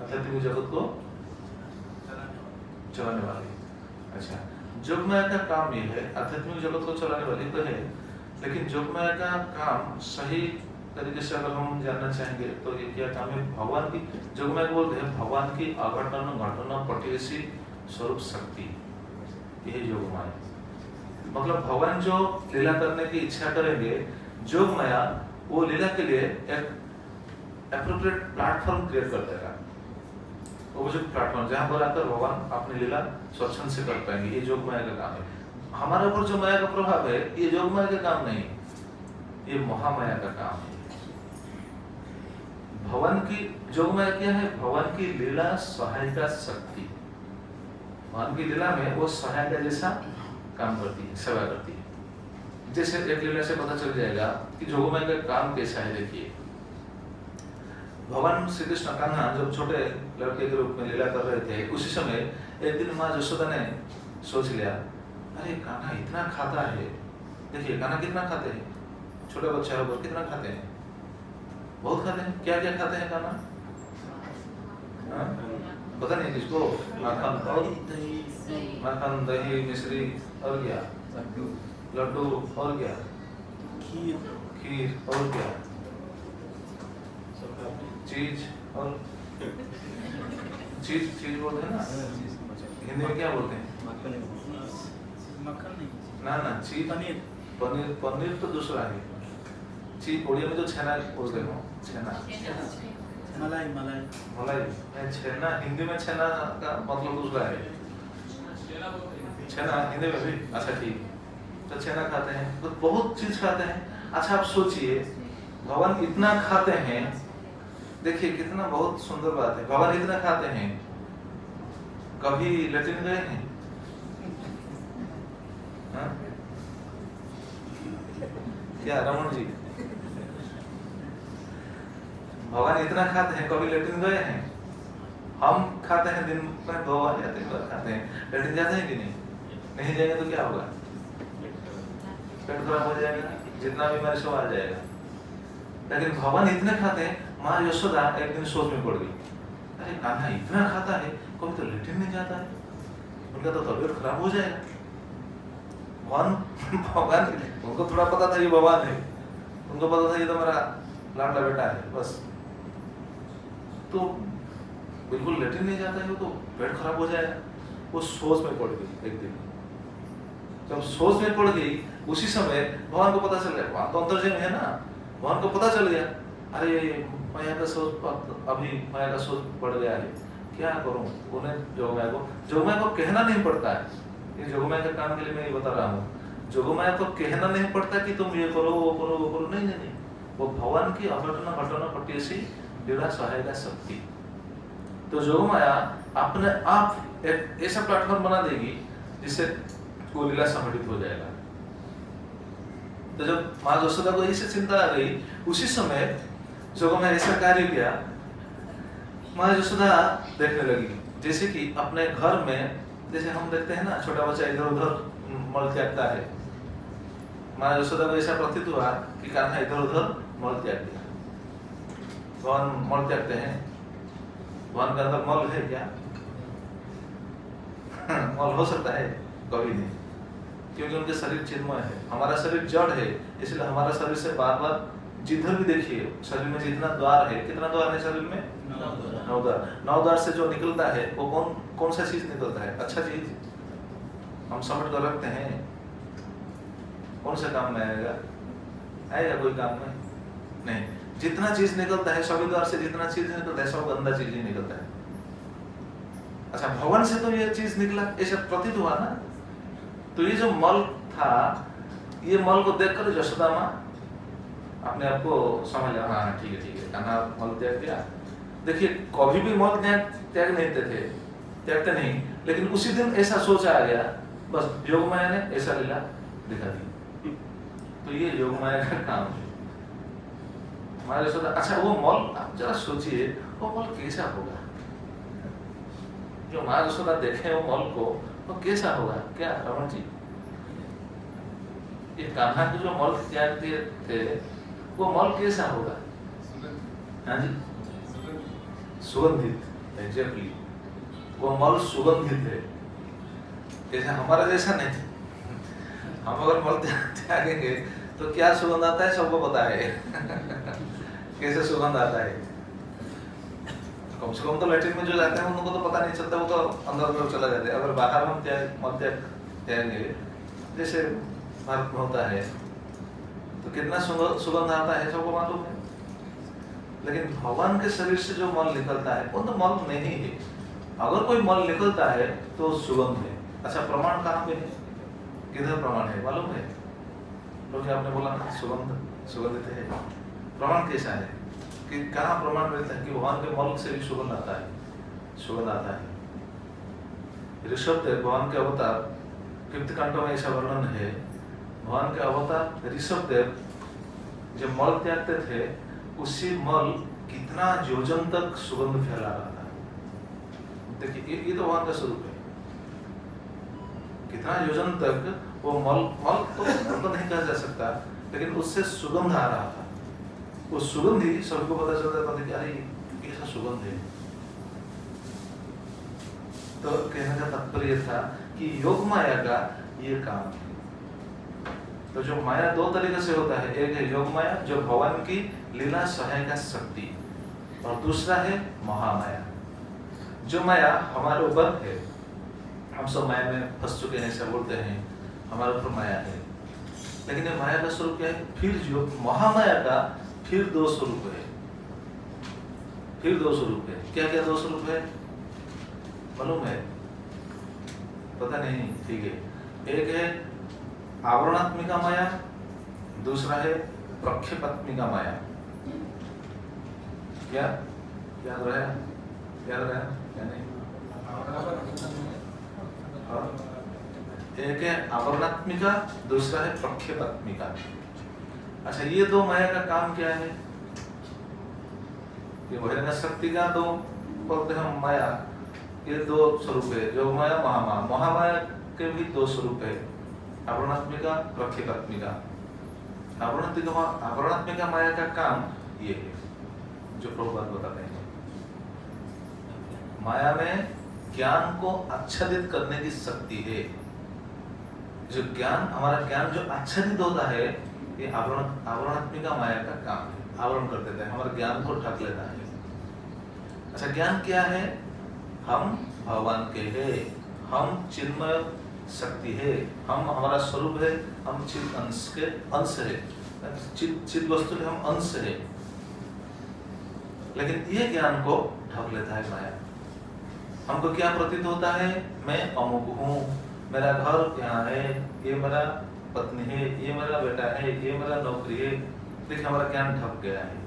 आध्यात्मिक जगत को चलाने वाली। अच्छा, योग माया का काम ये है, आध्यात्मिक जगत को चलाने वाली तो है, लेकिन योग माया का काम सही तरीके से अगर हम जानना चाहेंगे तो ये क्या काम है? भगवान की, योग माया बोलते हैं भगवान की अघटन घटना पटेसी स्वरूप शक्ति, यही योग माया। मतलब भगवान जो लीला करने की इच्छा करेंगे, योग माया वो लीला के लिए एक एप्रोप्रिएट प्लेटफॉर्म क्रिएट कर देगा। वो जो प्लेटफॉर्म जहाँ पर आकर भगवान अपनी लीला स्वच्छंद से कर पाएंगे, ये योग माया का काम है। हमारे ऊपर जो माया का प्रभाव है, ये योग माया का काम नहीं, ये महामाया का काम है। भगवान की योग माया क्या है? भगवान की लीला सहायिका शक्ति। भगवान की लीला में वो सहायता जैसा काम करती है, सेवा करती है। जैसे एक लीला से पता चल जाएगा कि योग माया का काम कैसा है। देखिए, भगवान श्री कृष्ण कान्हा जब छोटे लड़के के रूप में लीला कर रहे थे, उसी समय एक दिन माँ यशोदा ने सोच लिया, अरे कान्हा इतना खाता है, देखिए कान्हा कितना खाते हैं, छोटे बच्चे होकर कितना खाते हैं, बहुत खाते हैं। क्या क्या खाते हैं कान्हा? पता नहीं किसको? माखन और माखन, दही, मिश्री और क्या? लड्डू और क्या? खीर और क्या? चीज और चीज बोलते हैं ना, हिंदी में क्या बोलते हैं? ना चीज, पनीर तो दूसरा है। चीज उड़िया में जो छेना बोलते हो, छेना, मलाई, छेना हिंदी में छेना का मतलब दूसरा है। छेना हिंदी में भी, अच्छा ठीक, तो छेना खाते हैं, तो बहुत चीज खाते हैं। अच्छा, आप सोचिए भगवान इतना खाते हैं, देखिए कितना बहुत सुंदर बात है। भगवान इतना खाते हैं, कभी लेटिन गए हैं? क्या रमन जी, भगवान इतना खाते हैं, कभी लेटिन गए हैं? हम खाते हैं दिन में 2 बार या 3 बार खाते हैं, लेटिन जाते हैं कि नहीं? नहीं जाएंगे तो क्या होगा? पेट खराब हो जाएगा, जितना बीमारी सब आ जाएगा। लेकिन भगवान इतने खाते हैं, माँ यशोदा एक दिन सोच में पड़ गई, अरे कान्हा इतना खाता है, कभी तो लेटिन नहीं जाता है, उनका तो तबीयत खराब हो जाएगा। भगवान उनको थोड़ा पता था ये भगवान है, उनको पता था ये तो मेरा लाडला बेटा है बस, तो बिल्कुल लेटिन नहीं जाता है, वो तो पेट खराब हो जाएगा। वो सोच में पड़ गई। एक दिन जब सोच में पड़ गई, उसी समय भगवान को पता चल गया, वहां तो अंतर्जन है ना, भगवान को पता चल गया, अरे माया का सोच, अभी माया का सोच पड़ गया है, क्या करूं? उन्हें जोगमाया को कहना नहीं पड़ता है। ये जोगमाया के काम के लिए मैं ये बता रहा हूँ, जोगमाया को कहना नहीं पड़ता कि तुम ये करो वो करो वो करो, नहीं, वो भगवान की अघटना घटना पटेसी लीला सहायता शक्ति। तो जोगमाया अपने आप एक ऐसा प्लेटफॉर्म बना देगी जिससे वो लीला संगठित हो जाएगा। तो जब माँ यशोदा को ऐसी चिंता आ गई, उसी समय जोगमाया ऐसा कार्य किया, माँ यशोदा देखने लगी जैसे कि अपने घर में, जैसे हम देखते हैं ना छोटा बच्चा इधर उधर मल त्यागता है, माँ यशोदा को ऐसा प्रतीत हुआ कि कान्हा इधर उधर मल त्याग दिया। भगवान मल त्यागते हैं, भगवान के अंदर मल है क्या? मल हो सकता है? कभी नहीं, क्योंकि उनके शरीर चिन्मय है, हमारा शरीर जड़ है, इसलिए हमारा शरीर से बार बार जिधर भी देखिए शरीर में जितना द्वार है, कितना द्वार है शरीर में? 9 द्वार। 9 द्वार से जो निकलता है वो कौन सा चीज निकलता है? अच्छा चीज हम समझ कर रखते हैं, कौन सा काम में आएगा? आएगा कोई काम में नहीं। जितना चीज निकलता है सभी द्वार से, जितना चीज निकलता है सब गंदा चीज ही निकलता है। अच्छा, भगवान से तो ये चीज निकला, ऐसा प्रतीत हुआ ना। तो ये जो मल था, ये मल को देखकर यशोदा माँ अपने आप को समझ लिया, हाँ ठीक है, कान्हा मल त्याग दिया। देखिए कभी भी मल त्याग नहीं थे, त्यागते नहीं, लेकिन उसी दिन ऐसा सोच आ गया, बस योग माया ने ऐसा लीला दिखा दी। तो ये योग माया का काम है। हमारे सोचा, अच्छा वो मल आप जरा सोचिए, वो मल कैसा होगा? जो माँ यशोदा देखे वो मल को, वो कैसा होगा? क्या रमन जी, ये कान्हा के जो मल त्याग दिए थे, वो मल कैसा होगा? हाँ जी, सुगंधित, एग्जैक्टली, वो मल सुगंधित है। जैसे हमारा जैसा नहीं। हम अगर मल त्यागेंगे तो क्या सुगंध आता है सबको पता है। कैसे सुगंध आता है? कम से कम तो लैट्रिन में जो जाते हैं उनको तो पता नहीं चलता, वो तो अंदर चला जाते हैं। अगर बाहर हम मल त्यागेंगे, जैसे भारत में होता है, तो कितना सुगंध आता है सबको मालूम है। लेकिन भगवान के शरीर से जो मल निकलता है वो तो मल नहीं है। अगर कोई मल निकलता है तो सुगंध है। अच्छा, प्रमाण कहाँ पे है? किधर प्रमाण है मालूम है? क्योंकि आपने बोला ना सुगंधित है, प्रमाण कैसा है कि कहाँ प्रमाण मिलता है कि भगवान के मल से भी सुगंध आता है? ऋषभ देव भगवान के अवतार, फिफ्थ कांटो में ऐसा वर्णन है, भगवान के अवतार ऋषभ देव जब मल त्यागते थे, उसी मल कितना योजन तक सुगंध फैला रहा था। देखिए ये तो भगवान का स्वरूप है। कितना योजन तक वो मल तो नहीं कहा जा सकता, लेकिन उससे सुगंध आ रहा था। वो सुगंध ही सबको पता चलता था कि अरे कैसा सुगंध है। तो कहने का तात्पर्य था कि योग माया का ये काम है। तो जो माया दो तरीके से होता है, एक है योग माया जो भगवान की लीला सहायक शक्ति, और दूसरा है महामाया जो माया हमारे ऊपर है। हम सब माया में फंस चुके हैं, ऐसा बोलते हैं हमारे ऊपर माया है, लेकिन ये माया का स्वरूप क्या है? फिर जो महामाया का फिर दो स्वरूप है। क्या क्या दो स्वरूप है मालूम है? पता नहीं, ठीक है। एक है आवरणात्मिका माया, दूसरा है प्रक्षेपात्मिका माया। क्या याद रहा क्या नहीं? एक है आवरणात्मिका, दूसरा है प्रक्षेपात्मिका। अच्छा, ये दो माया का काम क्या है? ये बहिरंग शक्ति का दो बोलते हैं माया, ये दो स्वरूप है, योग माया महामाया। महामाया के भी दो स्वरूप है, आवरणात्मिका प्रक्षेपात्मिका। आवरणात्मिका माया का काम ये है जो प्रभुपाद बताते हैं। माया में ज्ञान को आच्छादित करने की शक्ति है। जो ज्ञान, हमारा ज्ञान जो आच्छादित होता है, ये आवरणात्मिका माया का काम है। आवरण कर देता है, हमारे ज्ञान को ढक लेता है। अच्छा, ज्ञान क्या है? हम भगवान के हैं, हम चिन्मय शक्ति है, हम हमारा स्वरूप है, हम चित अंश के अंश है, चित वस्तु के हम अंश है। लेकिन ये ज्ञान को ढक लेता है माया। हमको क्या प्रतीत होता है? मैं अमुक हूँ, मेरा घर यहाँ है, ये मेरा पत्नी है, ये मेरा बेटा है, ये मेरा नौकरी है। देखिए हमारा ज्ञान ढक गया है,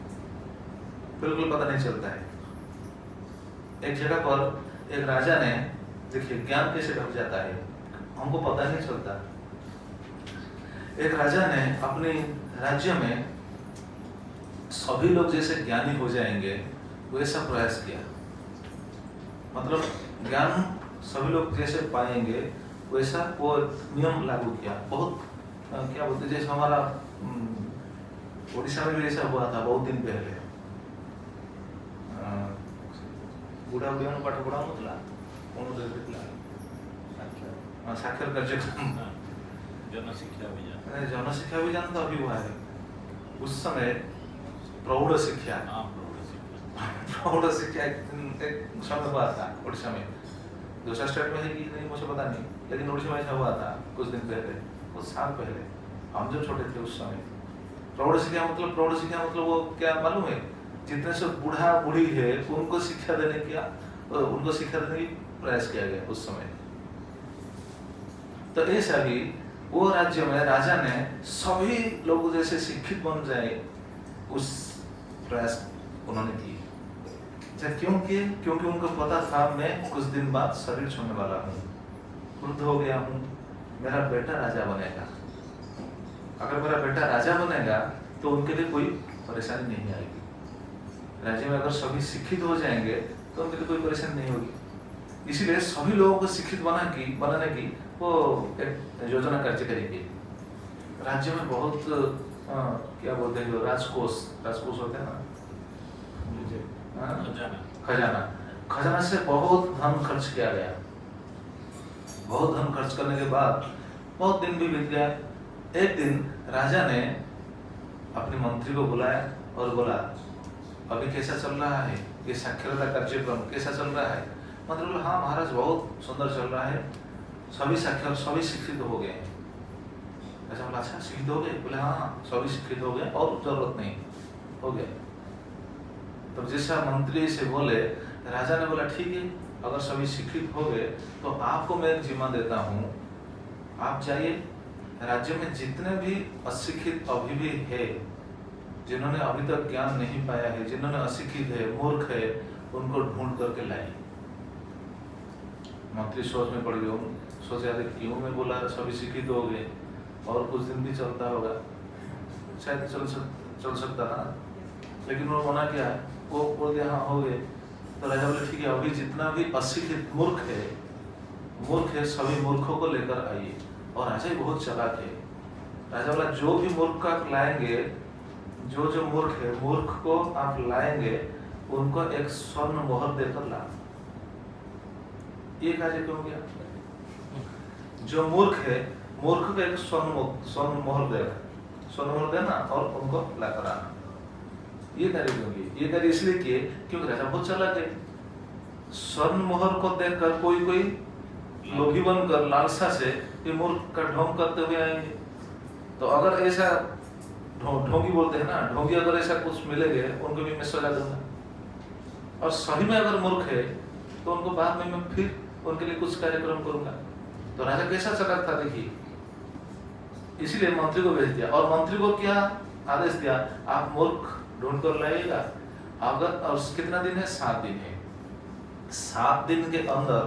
बिल्कुल पता नहीं चलता है। एक जगह पर एक राजा ने, देखिए ज्ञान कैसे ढक जाता है, हमको पता नहीं चलता। एक राजा ने अपने राज्य में सभी लोग जैसे ज्ञानी हो जाएंगे वैसा प्रयास किया। मतलब ज्ञान सभी लोग जैसे पाएंगे वैसा वो नियम लागू किया। बहुत क्या बोलते, जैसे हमारा उड़ीसा में भी ऐसा हुआ था बहुत दिन पहले। बुढ़ा बुढ़िया पाठ पढ़ा मतलब साक्षर कार्यक्रम जनशिक्षा अभियान तो अभी हुआ है। उस समय प्रौढ़ शिक्षा एक समय हुआ था उड़ीसा में। दूसरा स्टेट में है कि नहीं मुझे पता नहीं, लेकिन उड़ीसा में ऐसा हुआ था कुछ दिन पहले, कुछ साल पहले। हम जो छोटे थे उस समय प्रौढ़ शिक्षा मतलब वो क्या मालूम है, जितने से बूढ़ा बूढ़ी है उनको शिक्षा देने की प्रयास किया गया उस समय। तो ऐसा ही वो राज्य में राजा ने सभी लोग जैसे शिक्षित बन जाए उस प्रयास उन्होंने की। क्योंकि उनको पता था मैं कुछ दिन बाद शरीर छोड़ने वाला हूँ, वृद्ध हो गया हूँ, मेरा बेटा राजा बनेगा। अगर मेरा बेटा राजा बनेगा तो उनके लिए कोई परेशानी नहीं आएगी। राज्य में अगर सभी शिक्षित हो जाएंगे तो उनके लिए कोई परेशानी नहीं होगी। इसीलिए सभी लोगों को शिक्षित बनाने की वो एक योजना कार्य करेंगे। राज्य में बहुत क्या बोलते हैं, राजकोष होते हैं ना, खजाना से बहुत धन खर्च किया गया। बहुत धन खर्च करने के बाद बहुत दिन भी बीत गया। एक दिन राजा ने अपने मंत्री को बुलाया और बोला, अभी कैसा चल रहा है ये साक्षरता कार्यक्रम, कैसा चल रहा है? मंत्री बोला, हाँ महाराज बहुत सुंदर चल रहा है, सभी शिक्षित हो गए। राजा बोला, अच्छा शिक्षित हो गए? बोले हाँ सभी शिक्षित हो गए और जरूरत नहीं, हो गया। तो जैसा मंत्री से बोले, राजा ने बोला ठीक है, अगर सभी शिक्षित हो गए तो आपको मैं एक जिम्मा देता हूँ, आप जाइए राज्य में जितने भी अशिक्षित अभी भी है, जिन्होंने अभी तक ज्ञान नहीं पाया है, जिन्होंने अशिक्षित है, मूर्ख है, उनको ढूंढ करके लाइए। मंत्री सोच में पड़ गए, सोचा क्यों मैं बोला सभी शिक्षित हो गए, और कुछ दिन भी चलता होगा, शायद चल सकता ना, लेकिन वो मना किया, वो बोल दिया हाँ हो गए। तो राजा बोले ठीक है, अभी जितना भी अशिक्षित मूर्ख है सभी मूर्खों को लेकर आइए। और राजा ही बहुत चालाक है। राजा बोला जो भी मूर्ख आप लाएंगे, जो मूर्ख को आप लाएंगे उनको एक स्वर्ण मोहर देकर ला। ये कार्य क्यों किया? जो मूर्ख है, मूर्ख को एक स्वर्ण मोहर देना और उनको लाकर आना। ये कार्य क्यों किए? ये कार्य इसलिए किए क्योंकि राजा बहुत चालाक है। स्वर्ण मोहर को देखकर कोई लोभी बनकर लालसा से ये मूर्ख का ढोंग करते हुए आएंगे। तो अगर ऐसा ढोंगी बोलते हैं ना, ढोंगी अगर ऐसा कुछ मिलेंगे उनको भी मैं सजा दूंगा। और सही में अगर मूर्ख है तो उनको बाद में मैं फिर उनके लिए कुछ कार्यक्रम करूंगा। तो राजा कैसा चालाक था देखिए। इसीलिए मंत्री को भेज दिया, और मंत्री को क्या आदेश दिया, आप मूर्ख ढूंढ कर लाइएगा। अगर और कितना दिन है? 7 दिन है। 7 दिन के अंदर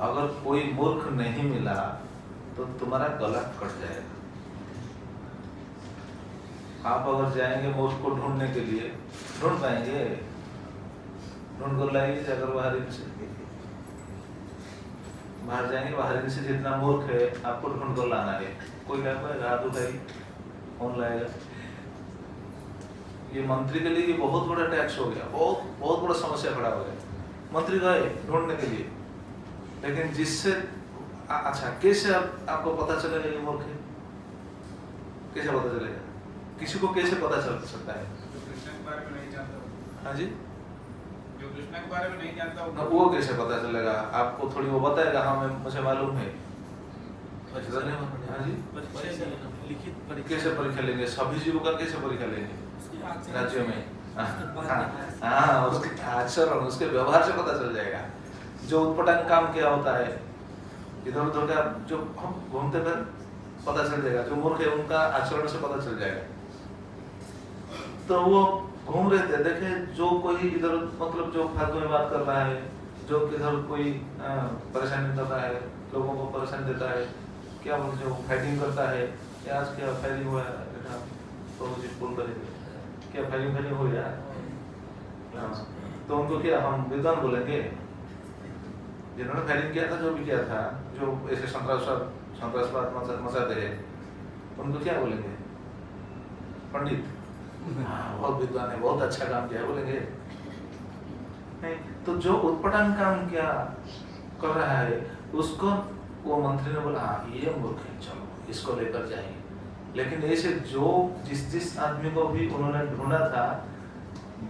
अगर कोई मूर्ख नहीं मिला तो तुम्हारा गला कट जाएगा। आप अगर जाएंगे मूर्ख को ढूंढने के लिए, ढूंढ पाएंगे? ढूंढ कर लाइए जाकर बाहर जाएंगे, बाहर से जितना मूर्ख है आपको ढूंढ कर लाना है। कोई क्या पाएगा? हाथ उठाइए, कौन लाएगा? ये मंत्री के लिए ये बहुत बड़ा टैक्स हो गया, बहुत बड़ा समस्या खड़ा हो गया। मंत्री गए ढूंढने के लिए, लेकिन जिससे अच्छा कैसे आपको पता चलेगा ये मूर्ख है? कैसे पता चलेगा? किसी को कैसे पता चल सकता है? जो कृष्ण के बारे में नहीं जानता। हाँ जी, जो कृष्ण के बारे में नहीं जानता वो कैसे पता चलेगा? आपको थोड़ी वो बताएगा, हाँ मुझे मालूम है। हाँ जी, लिखित कैसे परीक्षा लेंगे? सभी जीवों का कैसे परीक्षा लेंगे राज्यों में? हाँ, उसके आचरण, उसके व्यवहार से पता चल जाएगा। जो उत्पटांग काम किया होता है, इधर उधर का जो हम घूमते फिर पता चल जाएगा। जो मूर्ख है उनका आचरण से पता चल जाएगा। तो वो घूम रहे थे, देखे जो कोई इधर मतलब जो फालतू में बात कर रहा है, जो किधर कोई परेशानी कर रहा है, लोगों को परेशानी देता है, क्या बोलते जो फाइटिंग करता है, आज क्या फायरिंग हुआ है बेटा, तो मुझे बोल रहे क्या फायरिंग हो गया। तो उनको क्या हम विद्वान बोलेंगे? जिन्होंने फायरिंग किया था, जो भी किया था, जो ऐसे संतरासवाद मचाते हैं, उनको क्या बोलेंगे? पंडित। हाँ, बहुत विद्वान है, बहुत अच्छा काम किया बोलेंगे? नहीं। तो जो उत्पटांग काम क्या कर रहा है उसको वो मंत्री ने बोला हाँ ये मूर्ख है, चलो इसको लेकर जाएंगे। लेकिन ऐसे जो जिस आदमी को भी उन्होंने ढूंढा था,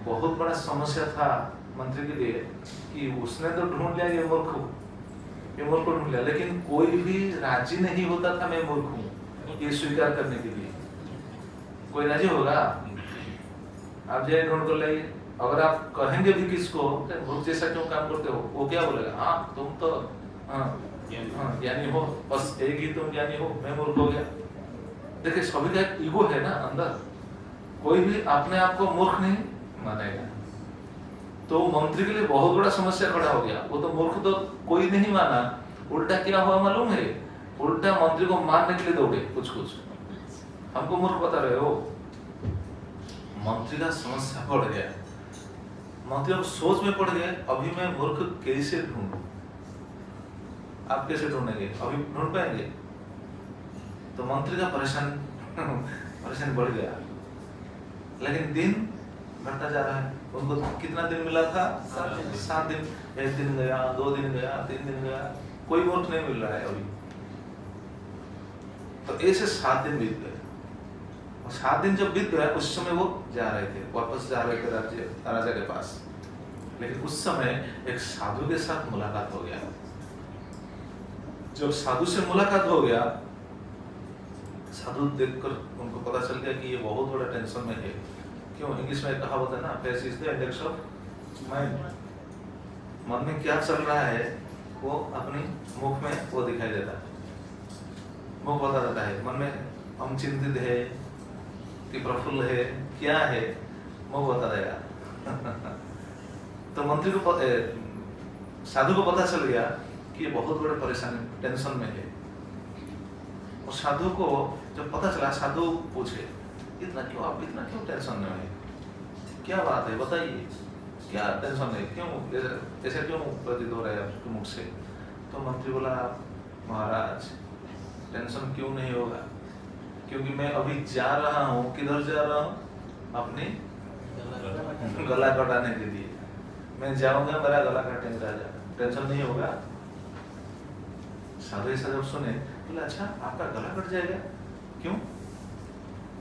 बहुत बड़ा समस्या था मंत्री के लिए कि उसने तो ढूंढ लिया ये मूर्ख को ढूंढ लिया, लेकिन कोई भी राजी नहीं होता था मैं मूर्ख हूँ ये स्वीकार करने के लिए। कोई राजी होगा? आप जाइए ढूंढ कर लाइए। अगर आप कहेंगे भी किसको मूर्ख जैसा क्यों काम करते हो, वो क्या बोलेगा? हाँ तुम तो ज्ञानी हो, बस एक ही तुम ज्ञानी हो, मैं मूर्ख हो गया। देखिए सभी का एक ईगो है ना अंदर, कोई भी अपने आप को मूर्ख नहीं मानेगा। तो मंत्री के लिए बहुत बड़ा समस्या खड़ा हो गया। वो तो मूर्ख तो कोई नहीं माना, उल्टा क्या हुआ मालूम है? उल्टा मंत्री को मारने के लिए दौड़े कुछ हमको मूर्ख बता रहे हो। मंत्री का समस्या बढ़ गया, मंत्री अब सोच में पड़ गए, अभी मैं मूर्ख कैसे ढूंढूं? आप कैसे ढूंढेंगे? अभी ढूंढ पाएंगे? तो मंत्री का परेशान बढ़ गया। लेकिन दिन बढ़ता जा रहा है। उनको कितना दिन मिला था? 7 दिन। 1 दिन गया, 2 दिन गया, 3 दिन गया, कोई मूर्ख नहीं मिल रहा है अभी। तो ऐसे 7 दिन बीत गए। और 7 दिन जब बीत गया, उस समय वो जा रहे थे, वापस जा रहे थे राजा के पास। लेकिन उस समय एक साधु के साथ मुलाकात हो गया। जब साधु से मुलाकात हो गया, साधु देखकर उनको पता चल गया कि ये बहुत बड़ा टेंशन में है। क्यों? इंग्लिश में कहावत है ना, face is the index of mind. मन में क्या चल रहा है वो अपनी मुख में वो दिखाई देता है, मुख बता देता है। मन में हम चिंतित है कि प्रफुल्ल है, क्या है, मुख बता देगा। तो मंत्री को साधु को पता चल गया कि ये बहुत बड़े परेशानी टेंशन में है। और साधु को जब पता चला, साधु पूछे आप इतना क्यों टेंशन में है? क्या बात है बताइए, क्या टेंशन है, क्यों ऐसे क्यों प्रतीत हो रहा है आपके मुख से? तो मंत्री बोला, महाराज टेंशन क्यों नहीं होगा, क्योंकि मैं अभी जा रहा हूँ। किधर जा रहा हूँ? अपनी गला कटाने के लिए। मैं जाऊंगा, मेरा गला काटेंगे राजा, टेंशन नहीं होगा। साधु ऐसा जब सुने, बोले अच्छा आपका गला कट जाएगा, क्यों?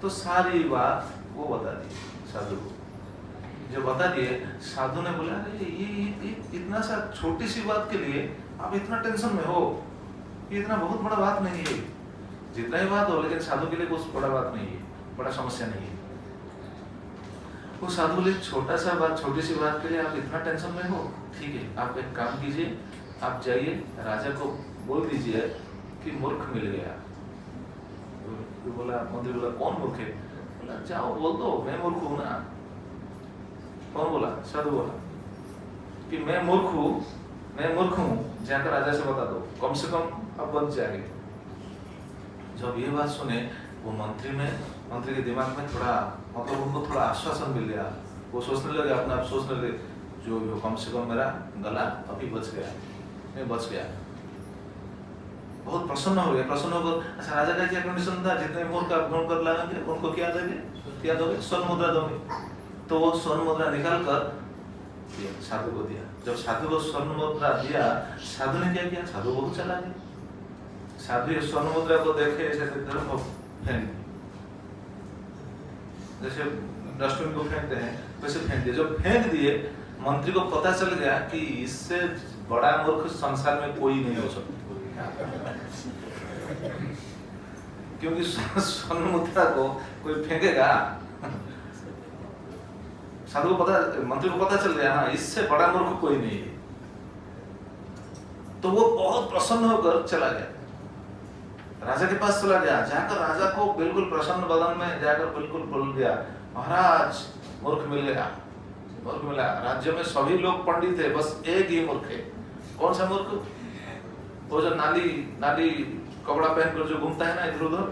तो सारी बात वो बता दी साधु को। जो बता दिए, साधु ने बोला ये इतना सा छोटी सी बात के लिए आप इतना टेंशन में हो, ये इतना बहुत बड़ा बात नहीं है। जितना ही बात हो, लेकिन साधु के लिए कुछ बड़ा बात नहीं है, बड़ा समस्या नहीं है। वो साधु बोले छोटा सा बात, छोटी सी बात के लिए आप इतना टेंशन में हो? ठीक है, आप एक काम कीजिए, आप जाइए राजा को बोल दीजिए कि मूर्ख मिल गया। तो बोला, मंत्री बोला कौन मूर्ख है? बोला जाओ बोल दो मैं मूर्ख हूं ना। कौन बोला? साधु बोला कि मैं मूर्ख हूं, जाकर राजा से बता दो, कम से कम अब बच जाएंगे। जब ये बात सुने, वो मंत्री के दिमाग में थोड़ा मतलब उनको थोड़ा आश्वासन मिल गया। वो सोचने लगे, अपने आप सोचने लगे, जो भी हो कम से कम मेरा गला अभी बच गया, मैं बच गया। बहुत प्रसन्न हो गया। प्रसन्न होकर अच्छा राजा का क्या कंडीशन था? जितने मूर्ख आप ढूंढ कर लाएंगे उनको क्या देंगे? क्या दोगे? स्वर्ण मुद्रा दोगे। तो वो स्वर्ण मुद्रा निकाल कर साधु को दिया। जब साधु को स्वर्ण मुद्रा दिया, साधु ने क्या किया? साधु बहुत चला गया। साधु स्वर्ण मुद्रा को देखे ऐसे फेंक, जैसे डस्टबिन को फेंकते हैं वैसे फेंक दिए। जब फेंक दिए, मंत्री को पता चल गया कि इससे बड़ा मूर्ख संसार में कोई नहीं हो सकता। क्योंकि स्वर्ण मुद्रा को कोई फेंकेगा? साधु को पता, मंत्री को पता चल गया हाँ इससे बड़ा मूर्ख कोई नहीं है। तो वो बहुत प्रसन्न होकर चला गया, राजा के पास चला गया। जाकर राजा को बिल्कुल प्रसन्न बदन में जाकर बिल्कुल बोल दिया, महाराज मूर्ख मिल गया, मूर्ख मिला। राज्य में सभी लोग पंडित थे, बस एक ही मूर्ख है। कौन सा मूर्ख? वो जो नाली कपड़ा पहनकर जो घूमता है ना इधर उधर,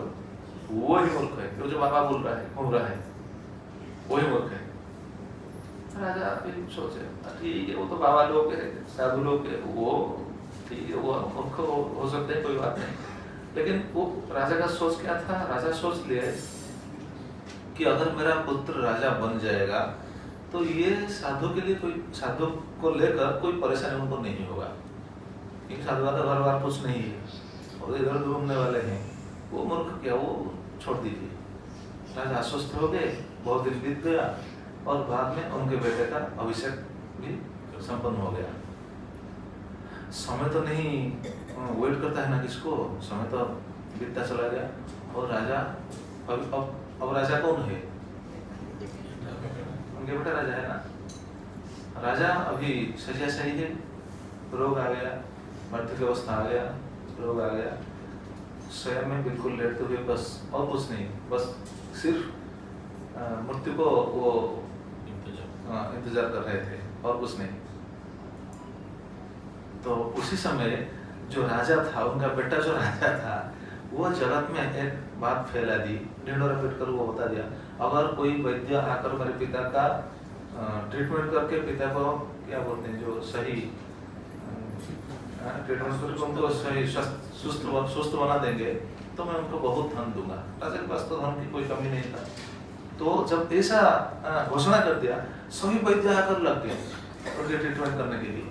वो ही मूर्ख है। वो जो बाबा बोल रहा है, घूम रहा है, वही मूर्ख है। राजा फिर सोचे ठीक है, वो तो बाबा लोग है, साधु लोग है, वो ठीक है, वो मूर्ख हो सकते हैं, कोई बात नहीं। लेकिन वो राजा का सोच क्या था? राजा सोच लिए कि अगर मेरा पुत्र राजा बन जाएगा तो ये साधु के लिए कोई, साधु को लेकर कोई परेशानी उनको नहीं होगा, क्योंकि साधु का तो घर बार कुछ नहीं है और इधर उधर घूमने वाले हैं। वो मूर्ख क्या, वो छोड़ दीजिए। राजा आश्वस्त हो गए। बहुत दिन बीत गया और बाद में उनके बेटे का अभिषेक भी संपन्न हो गया। समय तो नहीं वेट करता है ना किसको, समय तो बीतता चला गया और राजा अब अब राजा कौन है? उनके बेटा राजा है ना। राजा अभी सजा सही है, रोग आ गया, मृत्यु की अवस्था आ गया, रोग आ गया, स्वयं में बिल्कुल लेटते हुए बस और कुछ नहीं, बस सिर्फ मृत्यु को वो इंतजार कर रहे थे और कुछ नहीं। तो उसी समय जो राजा था, उनका बेटा जो राजा था, वो जगत में एक बात फैला दी, ढिंढोरा पीट कर वो बता दिया, अगर कोई वैद्य आकर मेरे पिता का ट्रीटमेंट करके पिता को क्या बोलते हैं जो सही ट्रीटमेंट करके उनको सही सुस्त बना देंगे तो मैं उनको बहुत धन दूंगा। राजा के पास तो धन की कोई कमी नहीं था। तो जब ऐसा घोषणा कर दिया, सभी वैद्य आकर लग गए उनके ट्रीटमेंट करने के लिए।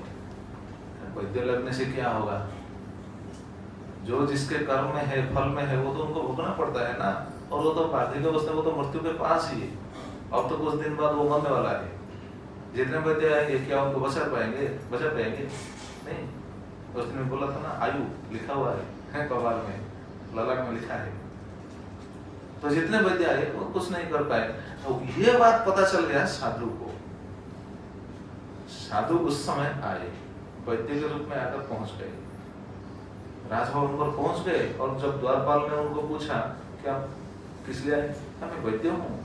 वैद्य लगने से क्या होगा? जो जिसके कर्म में है, फल में है, वो तो उनको भुगतना पड़ता है ना। और वो तो पार्थिव अवस्था, वो तो मृत्यु के पास ही है। अब तो कुछ दिन बाद वो मरने वाला है। जितने वैद्य आएंगे क्या उनको बचा पाएंगे? नहीं। उस दिन बोला था ना, आयु लिखा हुआ है कपाल में, ललाट में लिखा है। तो जितने वैद्य आए वो कुछ नहीं कर पाए। तो ये बात पता चल गया साधु को। साधु उस समय आए, वैद्य के रूप में आकर पहुंच गए, राजभवन पर पहुंच गए। और जब द्वारपाल ने उनको पूछा क्या किस लिए आए, मैं वैद्य हूँ,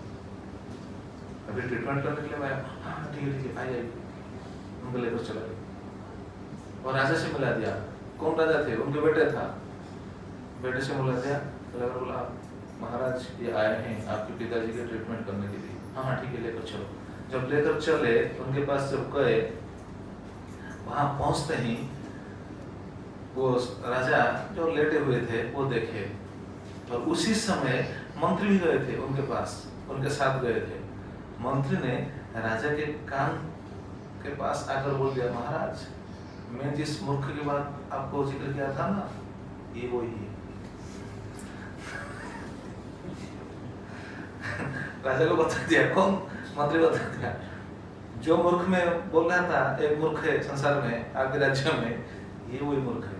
अभी ट्रीटमेंट करने के लिए मैं। हाँ ठीक है आइए। उनको लेकर चला गया और राजा से मिला दिया। कौन राजा थे? उनके बेटे था। बेटे से मिला दिया, बोला महाराज ये आए हैं आपके पिताजी के ट्रीटमेंट करने के लिए। हाँ ठीक है लेकर चलो। जब लेकर चले उनके पास जब गए, वहां पहुंचते ही वो राजा जो लेटे हुए थे वो देखे। और उसी समय मंत्री भी गए थे उनके पास, उनके साथ गए थे। मंत्री ने राजा के कान के पास आकर बोल दिया, महाराज मैं जिस मूर्ख की बात आपको जिक्र किया था ना, ये वो ही है। राजा को बता दिया, कौन? मंत्री बता दिया। जो मूर्ख में बोल रहा था, एक मूर्ख है संसार में, आपके राज्य में, ये वही मूर्ख है।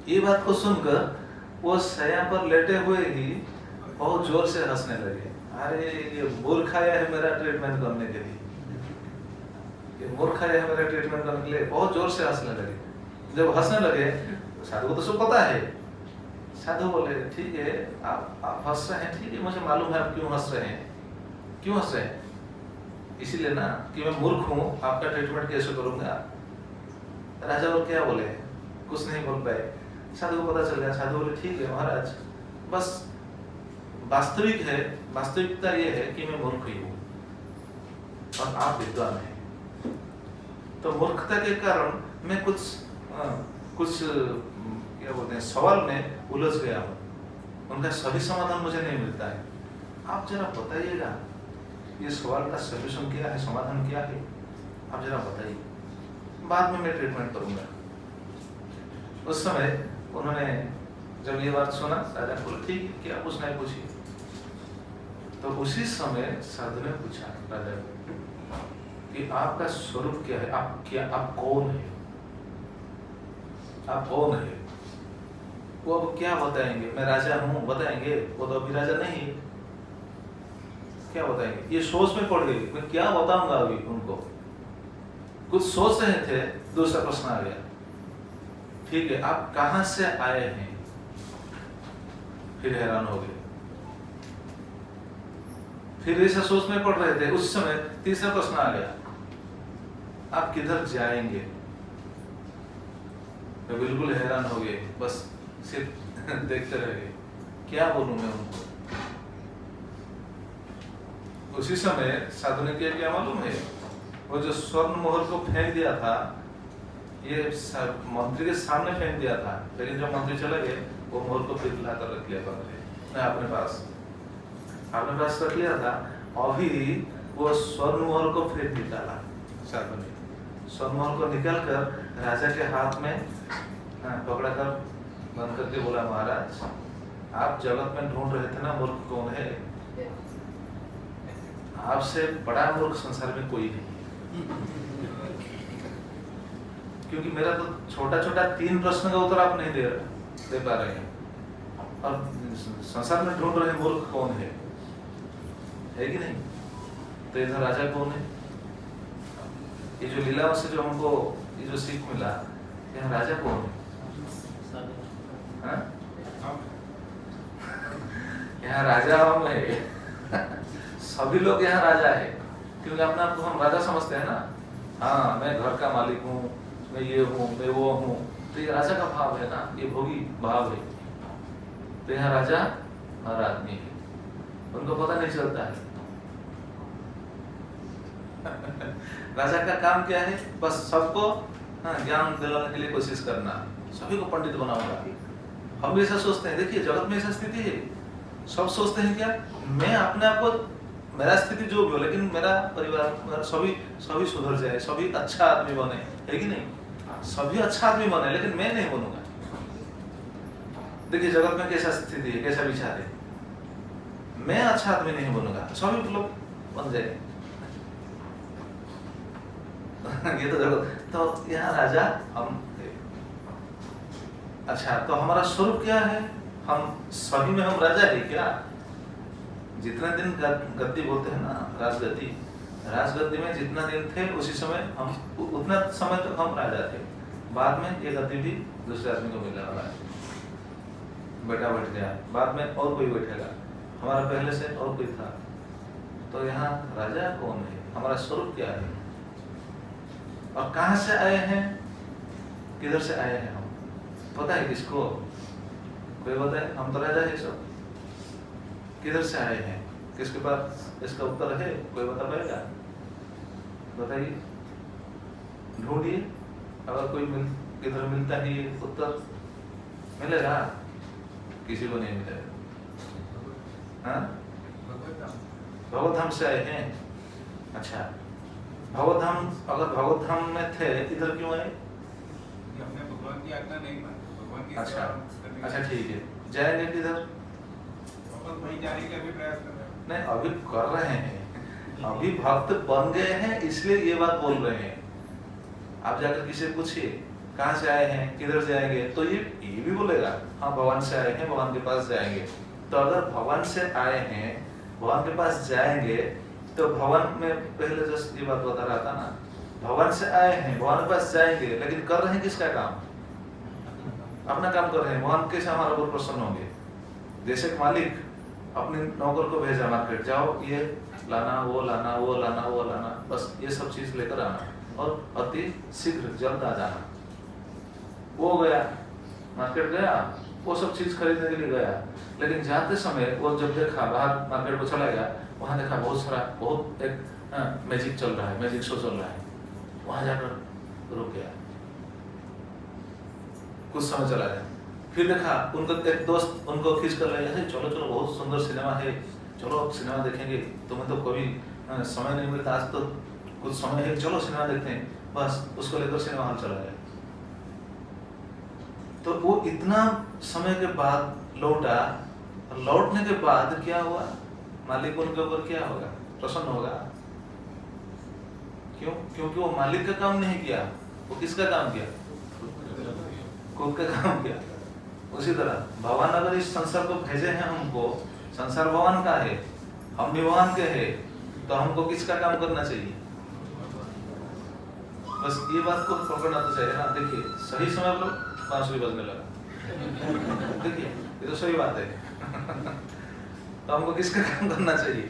ये बात को सुनकर वो शैया पर लेटे हुए ही बहुत जोर से हंसने लगे। अरे ये मूर्ख आया है मेरा ट्रीटमेंट करने के लिए, ये मूर्ख आया है मेरा ट्रीटमेंट करने के लिए, बहुत जोर से हंसने लगे। जब हंसने लगे तो साधु को तो सब पता है। साधु बोले ठीक है आप हंस रहे हैं, ठीक है मुझे मालूम है आप क्यों हंस रहे हैं। क्यों हंस रहे हैं? इसीलिए ना कि मैं मूर्ख हूँ, आपका ट्रीटमेंट कैसे करूंगा। राजा और क्या बोले, कुछ नहीं बोल पाए। साधु को पता चल गया। साधु बोले ठीक है महाराज, बस वास्तविक है, वास्तविकता ये है कि मैं मूर्ख ही हूँ और आप विद्वान हैं। तो मूर्खता के कारण मैं कुछ क्या बोलते हैं सवाल में उलझ गया हूँ, उनका सही समाधान मुझे नहीं मिलता है। आप जरा बताइएगा ये सवाल का सॉल्यूशन क्या है, समाधान क्या है, आप जरा बताइए, बाद में मैं ट्रीटमेंट करूंगा। उस समय उन्होंने जब ये बात सुना, राजा बोले ठीक है क्या पूछना है पूछिए। तो उसी समय साधु ने पूछा राजा कि आपका स्वरूप क्या है, आप कौन है, आप कौन है। वो अब क्या बताएंगे, मैं राजा हूं बताएंगे, वो तो अभी राजा नहीं है, क्या बताएंगे। ये सोच में पड़ गई, मैं क्या बताऊंगा अभी उनको। कुछ सोच रहे थे, दूसरा प्रश्न आ गया, ठीक है आप कहां से आए हैं। फिर हैरान हो गए, फिर ऐसा सोच में पड़ रहे थे। उस समय तीसरा प्रश्न आ गया, आप किधर जाएंगे। तो बिल्कुल हैरान हो गए, बस सिर्फ देखते रह गए, क्या बोलूं मैं उनको। उसी समय साधु ने क्या मालूम है, वो जो स्वर्ण मोहर को फेंक दिया था, ये मंत्री के सामने फेंक दिया था, लेकिन जब मंत्री चले गए वो मोहर को फिर लाकर रख लिया अपने पास रख लिया था। अभी वो स्वर्ण मोहर को फिर निकाला साधु ने, स्वर्ण मोहर को निकाल कर राजा के हाथ में पकड़ा कर बंद करके बोला, महाराज आप जगत में ढूंढ रहे थे ना मूर्ख कौन है, आपसे बड़ा मूर्ख संसार में कोई नहीं। क्योंकि मेरा तो छोटा छोटा 3 प्रश्न का उत्तर आप नहीं दे पा रहे हैं, और संसार में ढूंढ रहे मूर्ख कौन है। है कि नहीं? तो इधर राजा कौन है? ये जो लीलाओं से जो हमको ये जो सीख मिला, यहाँ राजा कौन है? हाँ? यहाँ राजा हम है सभी लोग यहाँ राजा है, क्योंकि अपने आप को हम राजा समझते हैं ना। हाँ, मैं घर का मालिक हूँ, मैं ये हूँ, मैं वो हूँ, तो ये राजा का भाव है ना, ये भोगी भाव है। तो यहाँ राजा हर आदमी है, उनको पता नहीं चलता है राजा का काम क्या है? बस सबको ज्ञान दिलाने के लिए कोशिश करना, सभी को पंडित बनाऊंगा। हम भी ऐसा सोचते हैं। देखिए जगत में ऐसा स्थिति है, सब सोचते हैं क्या, मैं अपने आप को, मेरा स्थिति जो भी हो, लेकिन मेरा परिवार, सभी सुधर जाए, सभी अच्छा आदमी बने, है कि नहीं? सभी अच्छा आदमी बने, लेकिन मैं नहीं बनूंगा। देखिए जगत में कैसा स्थिति है, कैसा विचार है, मैं अच्छा आदमी नहीं बनूंगा, सभी लोग बन जाए ये तो जगत। तो यहाँ राजा हम। अच्छा, तो हमारा स्वरूप क्या है? हम सभी में हम राजा है क्या? जितना दिन गद्दी बोलते हैं ना, राजगद्दी, राजगद्दी में जितना दिन थे उसी समय हम, उतना समय तक हम राजा थे। बाद में ये गद्दी भी दूसरे आदमी को मिलने वाला है, बेटा बैठ गया, बाद में और कोई बैठेगा, हमारा पहले से और कोई था। तो यहाँ राजा कौन है? हमारा स्वरूप क्या है? और कहाँ से आए हैं, किधर से आए हैं हम? पता है किसको? कोई बताए? हम तो राजा है सब। किधर से आए हैं, किसके पास इसका उत्तर है? कोई बता पाएगा? बताइए, ढूंढिए, अगर कोई किधर मिलता है ये उत्तर, मिलेगा? किसी को नहीं मिलेगा। हाँ, भगवत धाम से आए हैं। अच्छा, भगवत धाम, अगर भगवत धाम में थे, इधर क्यों आए? हमने भगवान की आज्ञा नहीं मानी, भगवान की अच्छा, सेवा अच्छा ठीक है, जाएंगे किधर? वहीं जाने के अभी प्रयास कर रहे हैं। नहीं, अभी कर रहे हैं, अभी भक्त बन गए हैं, इसलिए ये बात बोल रहे हैं। आप जाकर किसी से पूछिए कहाँ से आए हैं, किधर जाएंगे, तो ये भी बोलेगा हाँ भगवान से आए हैं, भगवान के पास जाएंगे। तो अगर भगवान से आए हैं, भगवान के पास जाएंगे, तो भगवान में पहले जस्ट ये बात बता रहा था ना, भगवान से आए हैं, भगवान के पास जाएंगे, लेकिन कर रहे हैं किसका काम? अपना काम कर रहे हैं। भगवान कैसे हमारे ऊपर प्रसन्न होंगे? जैसे मालिक अपने नौकर को भेजा मार्केट, जाओ ये लाना, वो लाना, वो लाना, वो लाना, बस ये सब चीज लेकर आना और अति शीघ्र जल्द आ जाना। वो गया मार्केट, गया वो सब चीज खरीदने के लिए गया, लेकिन जाते समय वो जब देखा, बाहर मार्केट को चला गया, वहां देखा बहुत एक मैजिक चल रहा है, मैजिक शो चल रहा है, वहां जाकर रुक गया, कुछ समय चला गया। फिर देखा उनको एक दोस्त उनको खींच कर ले गया, चलो चलो बहुत सुंदर सिनेमा है, चलो सिनेमा देखेंगे, तुम्हें तो कभी समय नहीं मिलता, आज तो कुछ समय है, चलो सिनेमा देखते हैं। बस उसको लेकर सिनेमा हॉल चला गया। तो वो इतना समय के बाद लौटा, लौटने के बाद क्या हुआ? मालिक उनके ऊपर क्या होगा? प्रसन्न होगा। क्यों? क्योंकि वो मालिक का काम नहीं किया, वो किसका काम किया? खुद का काम किया। उसी तरह भगवान अगर इस संसार को भेजे हैं हमको, संसार भगवान का है, हम भी भगवान के हैं, तो हमको किसका काम करना चाहिए? बस ये बात को पकड़ना तो चाहिए ना। देखिए सही समय पर बांसुरी बजने लगा, देखिए ये तो सही बात है तो हमको किसका काम करना चाहिए?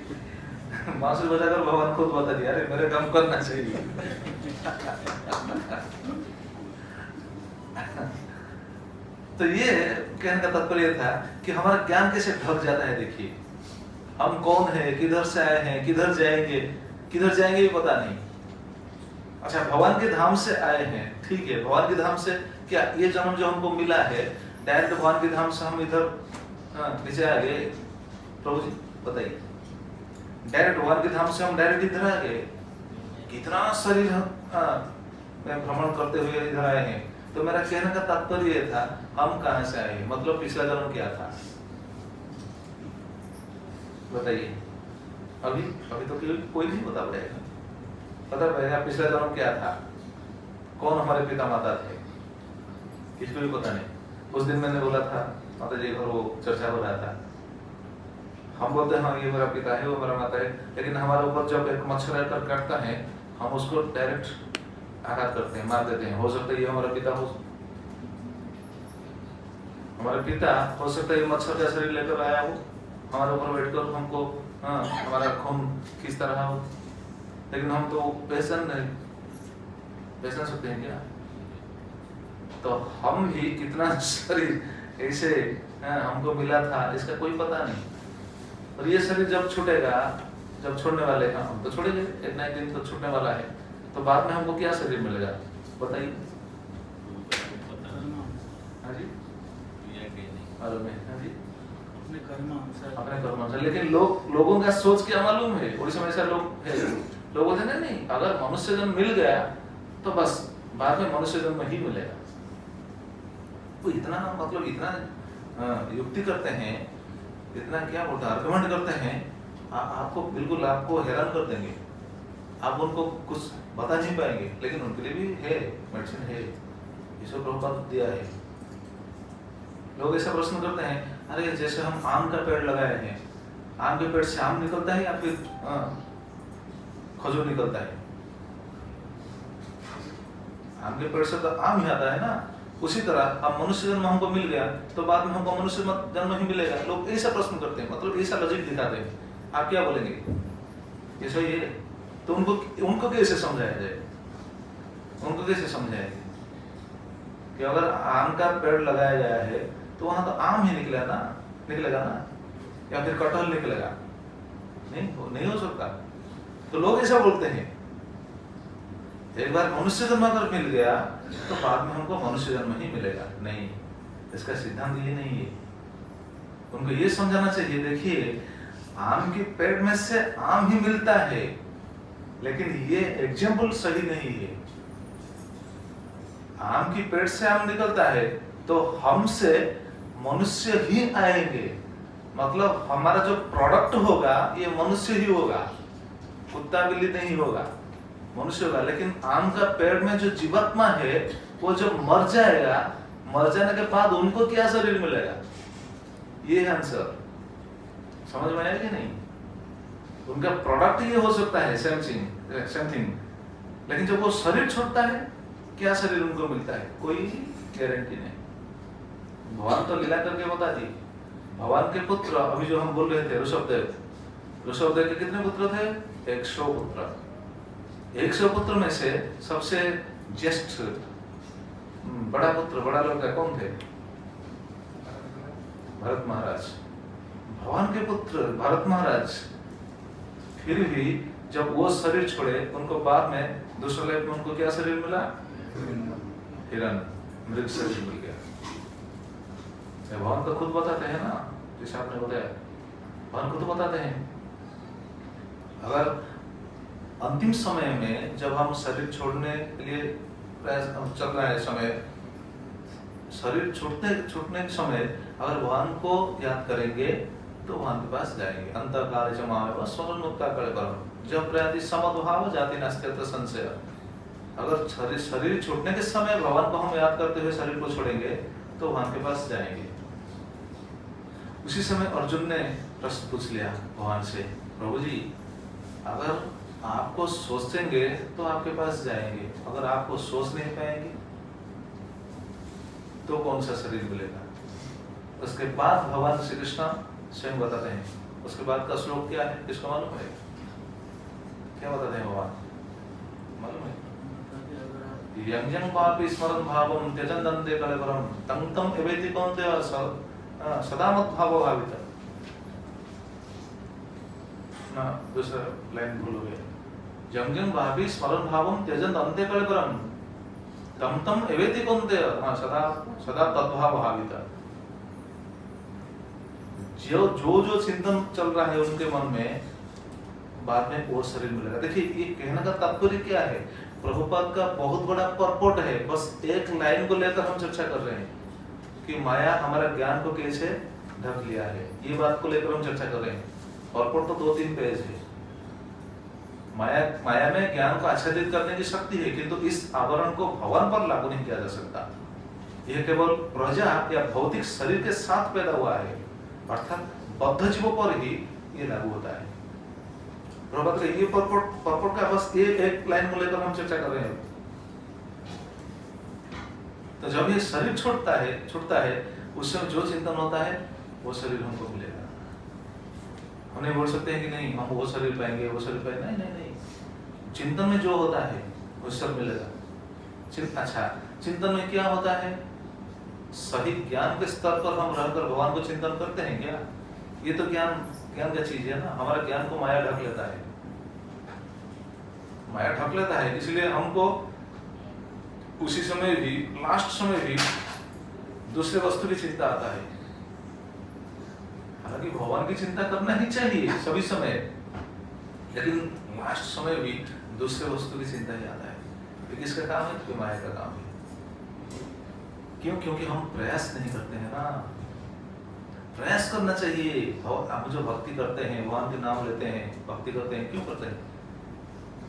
बांसुरी बजाकर भगवान खुद बता दिया, अरे मेरे काम करना चाहिए तो ये कहने का तात्पर्य था कि हमारा ज्ञान कैसे ढक जाता है। देखिए हम कौन है, किधर से आए हैं, किधर जाएंगे ये पता नहीं। अच्छा, भगवान के धाम से आए हैं, ठीक है, भगवान के धाम से क्या ये जन्म जो हमको मिला है, डायरेक्ट भगवान के धाम से हम इधर नीचे आ गए? प्रभु जी बताइए, डायरेक्ट भगवान के धाम से हम डायरेक्ट इधर आ गए? कितना शरीर में भ्रमण करते हुए इधर आए हैं। तो मेरा कहने का तात्पर्य ये था, हम कहाँ से आए, मतलब पिछला जन्म क्या था? बताइए। अभी तो कोई नहीं बता पाएगा, पता पाएगा पिछला जन्म क्या था, कौन हमारे पिता माता थे, किसको भी पता नहीं। उस दिन मैंने बोला था माता जी घर वो चर्चा हो रहा था, हम बोलते हैं हाँ ये मेरा पिता है, वो मेरा माता है, लेकिन हमारे ऊपर जब एक मच्छर आकर काटता है हम उसको डायरेक्ट आघात करते हैं, मार देते हैं। हो सकता है ये हमारा पिता हो, हमारा पिता हो सकता है मच्छर का शरीर लेकर आया हो, हमारे ऊपर बैठकर हमको हमारा खून खींचता रहा हो, लेकिन हम तो पहचान सकते हैं क्या? तो हम भी कितना शरीर ऐसे हमको मिला था इसका कोई पता नहीं। और ये शरीर जब छूटेगा, जब छोड़ने वाले हैं हम तो छोड़ेंगे, एक ना एक दिन तो छूटने वाला है, तो बाद में हमको क्या शरीर मिलेगा बताइए? हाँ जी, मालूम है? हाँ जी, अपने कर्म अनुसार। लेकिन लोगों का सोच क्या मालूम है? ओडिशा में ऐसा लोग है, लोग बोलते हैं नहीं, अगर मनुष्य जन्म मिल गया तो बस बाद में मनुष्य जन्म ही मिलेगा। तो इतना मतलब इतना युक्ति करते हैं, इतना क्या बोलते हैं, आर्गुमेंट करते हैं, आपको बिल्कुल आपको हैरान कर देंगे। आप उनको कुछ बता नहीं पाएंगे, लेकिन उनके लिए भी है, मेडिसिन है, इसको प्रभुपाद दिया है। लोग ऐसा प्रश्न करते हैं, अरे जैसे हम आम का पेड़ लगाए हैं, आम के पेड़ से आम निकलता है या फिर खजूर निकलता है? आम के पेड़ से तो आम ही आता है ना। उसी तरह अब मनुष्य जन्म हमको मिल गया तो बाद में हमको मनुष्य जन्म ही मिलेगा। लोग ऐसा प्रश्न करते हैं, मतलब ऐसा लॉजिक दिखाते हैं। आप क्या बोलेंगे? ये सही है? तो उनको कैसे समझाया जाए? उनको कैसे समझाएंगे कि अगर आम का पेड़ लगाया गया है तो वहां तो आम ही निकलेगा ना, या फिर कटहल निकलेगा? नहीं हो सकता। तो लोग ऐसा बोलते हैं, एक बार मनुष्य जन्म अगर मिल गया तो बाद में हमको मनुष्य जन्म ही मिलेगा। नहीं, इसका सिद्धांत ये नहीं है। उनको ये समझाना चाहिए, देखिए आम के पेड़ में से आम ही मिलता है, लेकिन ये एग्जाम्पल सही नहीं है। आम की पेड़ से आम निकलता है तो हमसे मनुष्य ही आएंगे, मतलब हमारा जो प्रोडक्ट होगा ये मनुष्य ही होगा, कुत्ता बिल्ली नहीं होगा, मनुष्य होगा। लेकिन आम का पेड़ में जो जीवात्मा है वो जो मर जाएगा, मर जाने के बाद उनको क्या शरीर मिलेगा? ये है आंसर। समझ में आया कि नहीं? उनका प्रोडक्ट ये हो सकता है सेम थिंग, लेकिन जब वो शरीर छोड़ता है क्या शरीर उनको मिलता है? कोई गारंटी नहीं। भगवान तो लीला करके बता दी। भगवान के पुत्र, अभी जो हम बोल रहे थे ऋषभदेव के कितने पुत्र थे? 100 पुत्र। 100 पुत्र में से सबसे ज्येष्ठ बड़ा पुत्र, बड़ा लड़का कौन थे? भरत महाराज। भगवान के पुत्र भरत महाराज, फिर भी जब वो शरीर छोड़े उनको बाद में दूसरे लाइफ में उनको क्या शरीर मिला? हिरण, मृग शरीर मिल गया। भगवान तो खुद बताते हैं ना, जैसे आपने बताया, भगवान खुद बताते हैं अगर अंतिम समय में जब हम शरीर छोड़ने के लिए प्रयास चल रहा है समय, शरीर छूटने के समय अगर भगवान को याद करेंगे तो भगवान के पास जाएंगे। अंतकाल जमावे स्वर्ण मुक्ता करे परम जब प्रयाति समद्भाव जाति नास्त्यत्र संशय। अगर शरीर छूटने के समय भगवान को हम याद करते हुए शरीर को छोड़ेंगे तो भगवान के पास जाएंगे। उसी समय अर्जुन ने प्रश्न पूछ लिया भगवान से, प्रभु जी अगर आपको सोचेंगे तो आपके पास जाएंगे, अगर आपको सोच नहीं पाएंगे तो कौन सा शरीर मिलेगा? उसके बाद भगवान श्री कृष्ण स्वयं बताते हैं। उसके बाद का श्लोक क्या है, किसको मालूम है? क्या बताते हैं भगवान, मालूम है? यं यं पापी स्मरन् भावं त्यजन् दन्ते कलेवरं तं तं एवेति कौन्तेय सदा मद्भावो भावित। ना दूसरा लाइन भूल हो गया। यं यं पापी स्मरन् भावं त्यजन् दन्ते कलेवरं तं तं एवेति कौन्तेय सदा सदा तद्भाव भावित। जो चिंतन चल रहा है उनके मन में, बाद में वो शरीर मिलेगा। देखिए ये कहने का तात्पर्य क्या है? प्रभुपाद का बहुत बड़ा परपोर्ट है, बस एक लाइन को लेकर हम चर्चा कर रहे हैं कि माया हमारा ज्ञान को कैसे ढक लिया है, ये बात को लेकर हम चर्चा कर रहे हैं। परपोर्ट तो 2-3 पेज है। माया में ज्ञान को आच्छादित करने की शक्ति है, किंतु इस आवरण को भगवान पर लागू नहीं किया जा सकता। यह केवल प्रजा या भौतिक शरीर के साथ पैदा हुआ है, अर्थात बद्ध जीवों पर ही ये लागू होता है। प्रभात ये पर्पट का बस ये एक लाइन को लेकर हम चर्चा कर रहे हैं। तो जब ये शरीर छूटता है उस समय जो चिंतन होता है वो शरीर हमको मिलेगा। हम नहीं बोल सकते हैं कि नहीं हम वो शरीर पाएंगे वो शरीर पाएंगे, नहीं नहीं नहीं, चिंतन में जो होता है वो सब मिलेगा। अच्छा, चिंतन में क्या होता है? सही ज्ञान के स्तर पर हम रहकर भगवान को चिंतन करते हैं क्या? ये तो ज्ञान का चीज है ना। हमारा ज्ञान को माया ढक लेता है, माया ढक लेता है, इसलिए हमको उसी समय भी, लास्ट समय भी दूसरे वस्तु की चिंता आता है। हालांकि भगवान की चिंता करना ही चाहिए सभी समय, लेकिन लास्ट समय भी दूसरे वस्तु की चिंता ही आता है। ये किसका काम है? तो माया का काम है। क्यों? क्योंकि हम प्रयास नहीं करते हैं ना। प्रयास करना चाहिए। हम जो भक्ति करते हैं, भगवान के नाम लेते हैं, भक्ति करते हैं, क्यों करते हैं?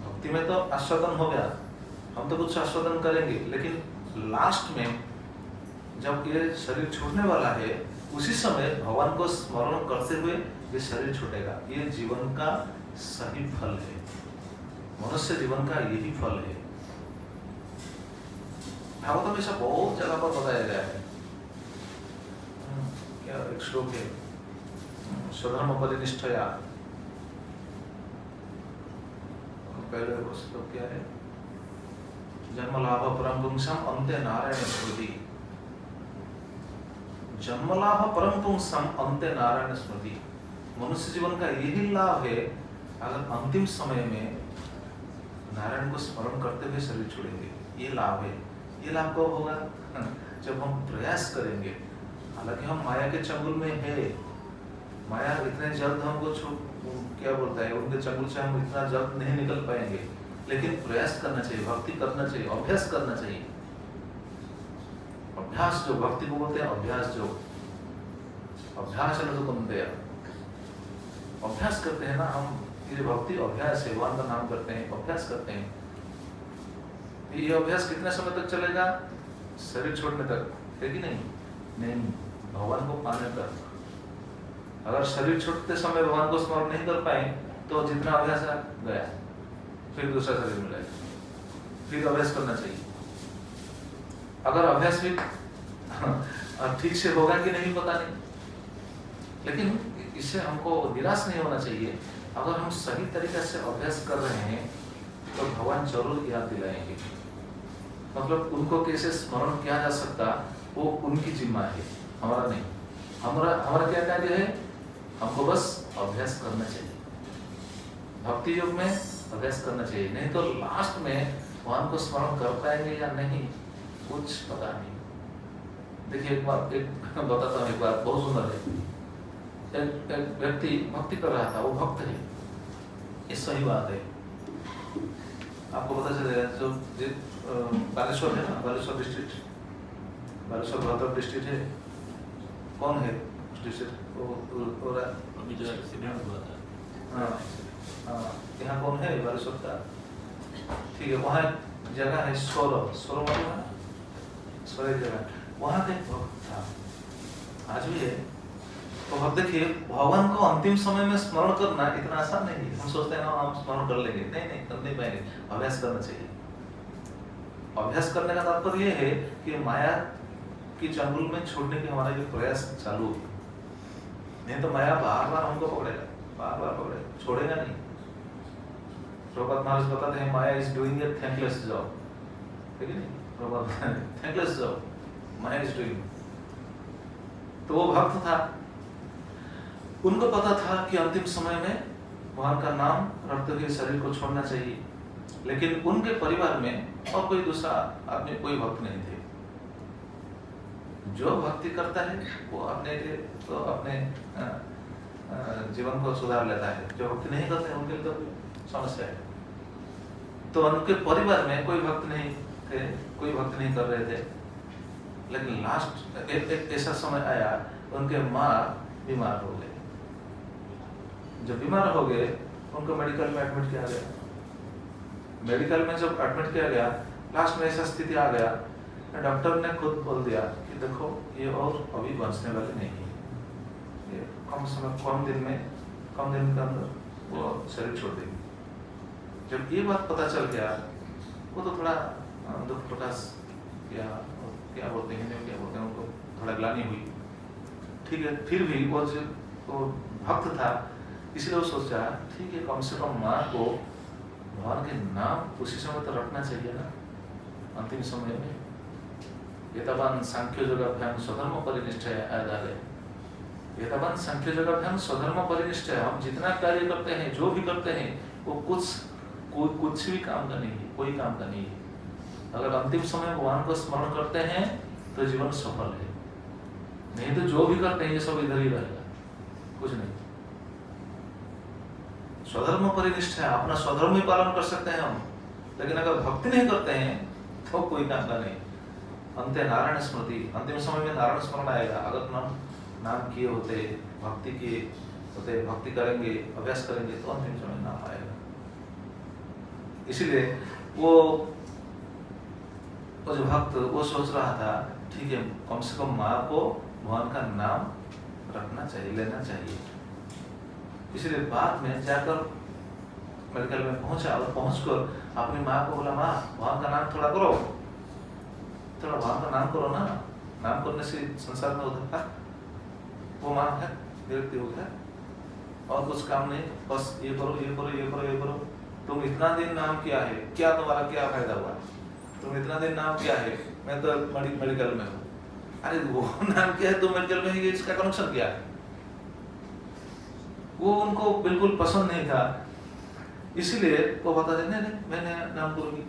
भक्ति में तो आस्वादन हो गया, हम तो कुछ आस्वादन करेंगे, लेकिन लास्ट में जब ये शरीर छूटने वाला है उसी समय भगवान को स्मरण करते हुए ये शरीर छूटेगा। ये जीवन का सही फल है, मनुष्य जीवन का यही फल है। भागवत में ऐसा बहुत जगह पर बताया गया है। क्या एक श्लोक है, स्वधर्म परिनिष्ठया, पहले वो श्लोक क्या है? जन्म लाभ परम पुंसम अंते नारायण स्मृति। जन्म लाभ परम पुंसम अंते नारायण स्मृति। मनुष्य जीवन का यही लाभ है अगर अंतिम समय में नारायण को स्मरण करते हुए शरीर छोड़ेंगे। ये लाभ है। ये लाभ कब होगा? जब हम प्रयास करेंगे। हालांकि हम माया के चंगुल में है, माया इतने जल्द हमको क्या बोलता है, उनके चंगुल से हम इतना जल्द नहीं निकल पाएंगे, लेकिन प्रयास करना चाहिए, भक्ति करना चाहिए, अभ्यास करना चाहिए। अभ्यास जो भक्ति को बोलते हैं, अभ्यास जो अभ्यास है तो कम अभ्यास करते हैं ना हम। ये भक्ति अभ्यास है, भगवान का नाम करते हैं, अभ्यास करते हैं। ये अभ्यास कितने समय तक चलेगा? शरीर छोड़ने तक, है कि नहीं? नहीं, भगवान को पाने तक। अगर शरीर छोड़ते समय भगवान को स्मरण नहीं कर पाए तो जितना अभ्यास है गया, फिर दूसरा शरीर मिलेगा। फिर अभ्यास करना चाहिए। अगर अभ्यास भी ठीक से होगा कि नहीं पता नहीं, लेकिन इससे हमको निराश नहीं होना चाहिए। अगर हम सही तरीके से अभ्यास कर रहे हैं तो भगवान जरूर याद दिलाएंगे। मतलब उनको कैसे स्मरण किया जा सकता वो उनकी जिम्मा है, हमारा नहीं। हमारा क्या कार्य है? हमको बस अभ्यास करना चाहिए। भक्ति योग में अभ्यास करना चाहिए, नहीं तो लास्ट में भगवान को स्मरण कर पाएंगे या नहीं कुछ पता नहीं। देखिए एक बताता हूँ, एक बात बहुत सुंदर है। एक व्यक्ति भक्ति कर रहा था, वो भक्त है, ये सही बात है। आपको पता चलेगा जो बालेश्वर है ना, बालेश्वर डिस्ट्रिक्ट, बालेश्वर भद्रक डिस्ट्रिक्ट है। कौन है डिस्ट्रिक्ट? अभी जो एक्सीडेंट हुआ था, हाँ, यहाँ कौन है बालेश्वर का? ठीक है, वहाँ जगह है सोरो जगह, वहाँ का एक भक्त था, आज भी है। तो अब देखिए, भगवान को अंतिम समय में स्मरण करना इतना आसान नहीं है। हम सोचते हैं ना हम स्मरण कर लेंगे, नहीं कर नहीं पाएंगे। अभ्यास करना चाहिए। अभ्यास करने का तात्पर्य यह है कि माया की चंगुल में छोड़ने के हमारा जो प्रयास चालू है, नहीं तो माया बार बार हमको पकड़ेगा, बार बार पकड़ेगा, छोड़ेगा नहीं। प्रभुपाद महाराज बताते हैं Maya is doing a thankless job, है कि नहीं? Prabhupada thankless job Maya is doing. तो वो भक्त था, उनको पता था कि अंतिम समय में भगवान का नाम रखते हुए शरीर को छोड़ना चाहिए, लेकिन उनके परिवार में और कोई दूसरा आदमी, कोई भक्त नहीं थे। जो भक्ति करता है वो अपने लिए तो अपने जीवन को सुधार लेता है, जो भक्ति नहीं करते उनके लिए तो समस्या है। तो उनके परिवार में कोई भक्त नहीं थे, कोई भक्त नहीं कर रहे थे, लेकिन लास्ट एक ऐसा समय आया उनके माँ बीमार हो गए। जब बीमार हो गए उनको मेडिकल में एडमिट किया गया। मेडिकल में जब एडमिट किया गया, लास्ट में ऐसा स्थिति आ गया, डॉक्टर ने खुद बोल दिया कि देखो ये और अभी बचने वाले नहीं है, ये कम दिन के अंदर वो शरीर छोड़ देगी। जब ये बात पता चल गया, वो तो थोड़ा दुख प्रकाश क्या बोलते हैं उनको थोड़ा ग्लानि हुई। ठीक है, फिर भी वो भक्त था, इसलिए वो सोचा ठीक है, कम से कम माँ को भगवान के नाम उसी समय तो रखना चाहिए ना, अंतिम समय में। एतावान सांख्य योगाभ्याम स्वधर्म परिनिष्ठया आदाय। एतावान सांख्य योगाभ्याम स्वधर्म परिनिष्ठया। हम जितना कार्य करते हैं, जो भी करते हैं, वो कुछ भी काम का नहीं है, कोई काम का नहीं है। अगर अंतिम समय भगवान को स्मरण करते हैं तो जीवन सफल है, नहीं तो जो भी करते हैं ये सब इधर ही रहेगा, कुछ नहीं। स्वधर्म परिनिष्ठा, अपना स्वधर्म ही पालन कर सकते हैं हम, लेकिन अगर भक्ति नहीं करते हैं तो कोई काम का नहीं। अंत्य नारायण स्मृति, अंतिम समय में नारायण स्मरण आएगा। अगर नाम किए होते, भक्ति किए होते, भक्ति करेंगे, अभ्यास करेंगे, तो अंतिम समय नाम आएगा। इसीलिए वो जो भक्त वो सोच रहा था ठीक है, कम से कम माँ को भगवान का नाम रखना चाहिए, लेना चाहिए। इसलिए बाद में जाकर मेडिकल में पहुंचा और पहुंचकर अपनी माँ को बोला, माँ भगवान का नाम थोड़ा करो, थोड़ा भगवान का नाम करो ना। नाम करने से संसार में उधर था, वो माँ है विरक्ति हो गया, और कुछ काम नहीं, बस ये करो ये करो ये करो ये करो। तुम इतना दिन नाम किया है, क्या तुम्हारा क्या फायदा हुआ? तुम इतना दिन नाम किया है, मैं तो मेडिकल में हूँ। अरे वो नाम किया है तो मेडिकल में ही, इसका कनेक्शन क्या है? वो उनको बिल्कुल पसंद नहीं था, इसीलिए वो बता दे नहीं मैंने नाम करूंगी।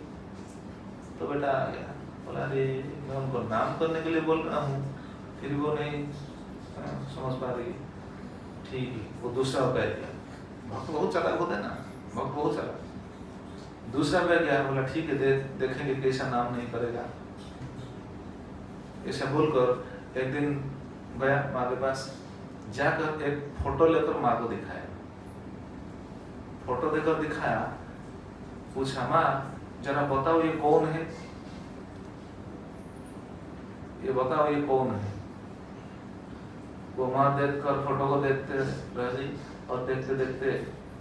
तो बेटा आ गया, बोला अरे मैं उनको नाम करने के लिए बोल रहा हूँ, फिर वो नहीं समझ पा रही। ठीक है, वो दूसरा उपाय किया। भक्त बहुत चालाक होता है ना, भक्त बहुत चालाक। दूसरा उपाय क्या, बोला ठीक है देखेंगे कैसा नाम नहीं करेगा। ऐसा बोलकर एक दिन गया माँ के पास, जाकर एक फोटो लेकर माँ को दिखाया। फोटो देकर दिखाया, पूछा माँ जरा बताओ ये कौन है, ये बताओ ये कौन है। वो माँ देखकर फोटो को देखते रह गई और देखते देखते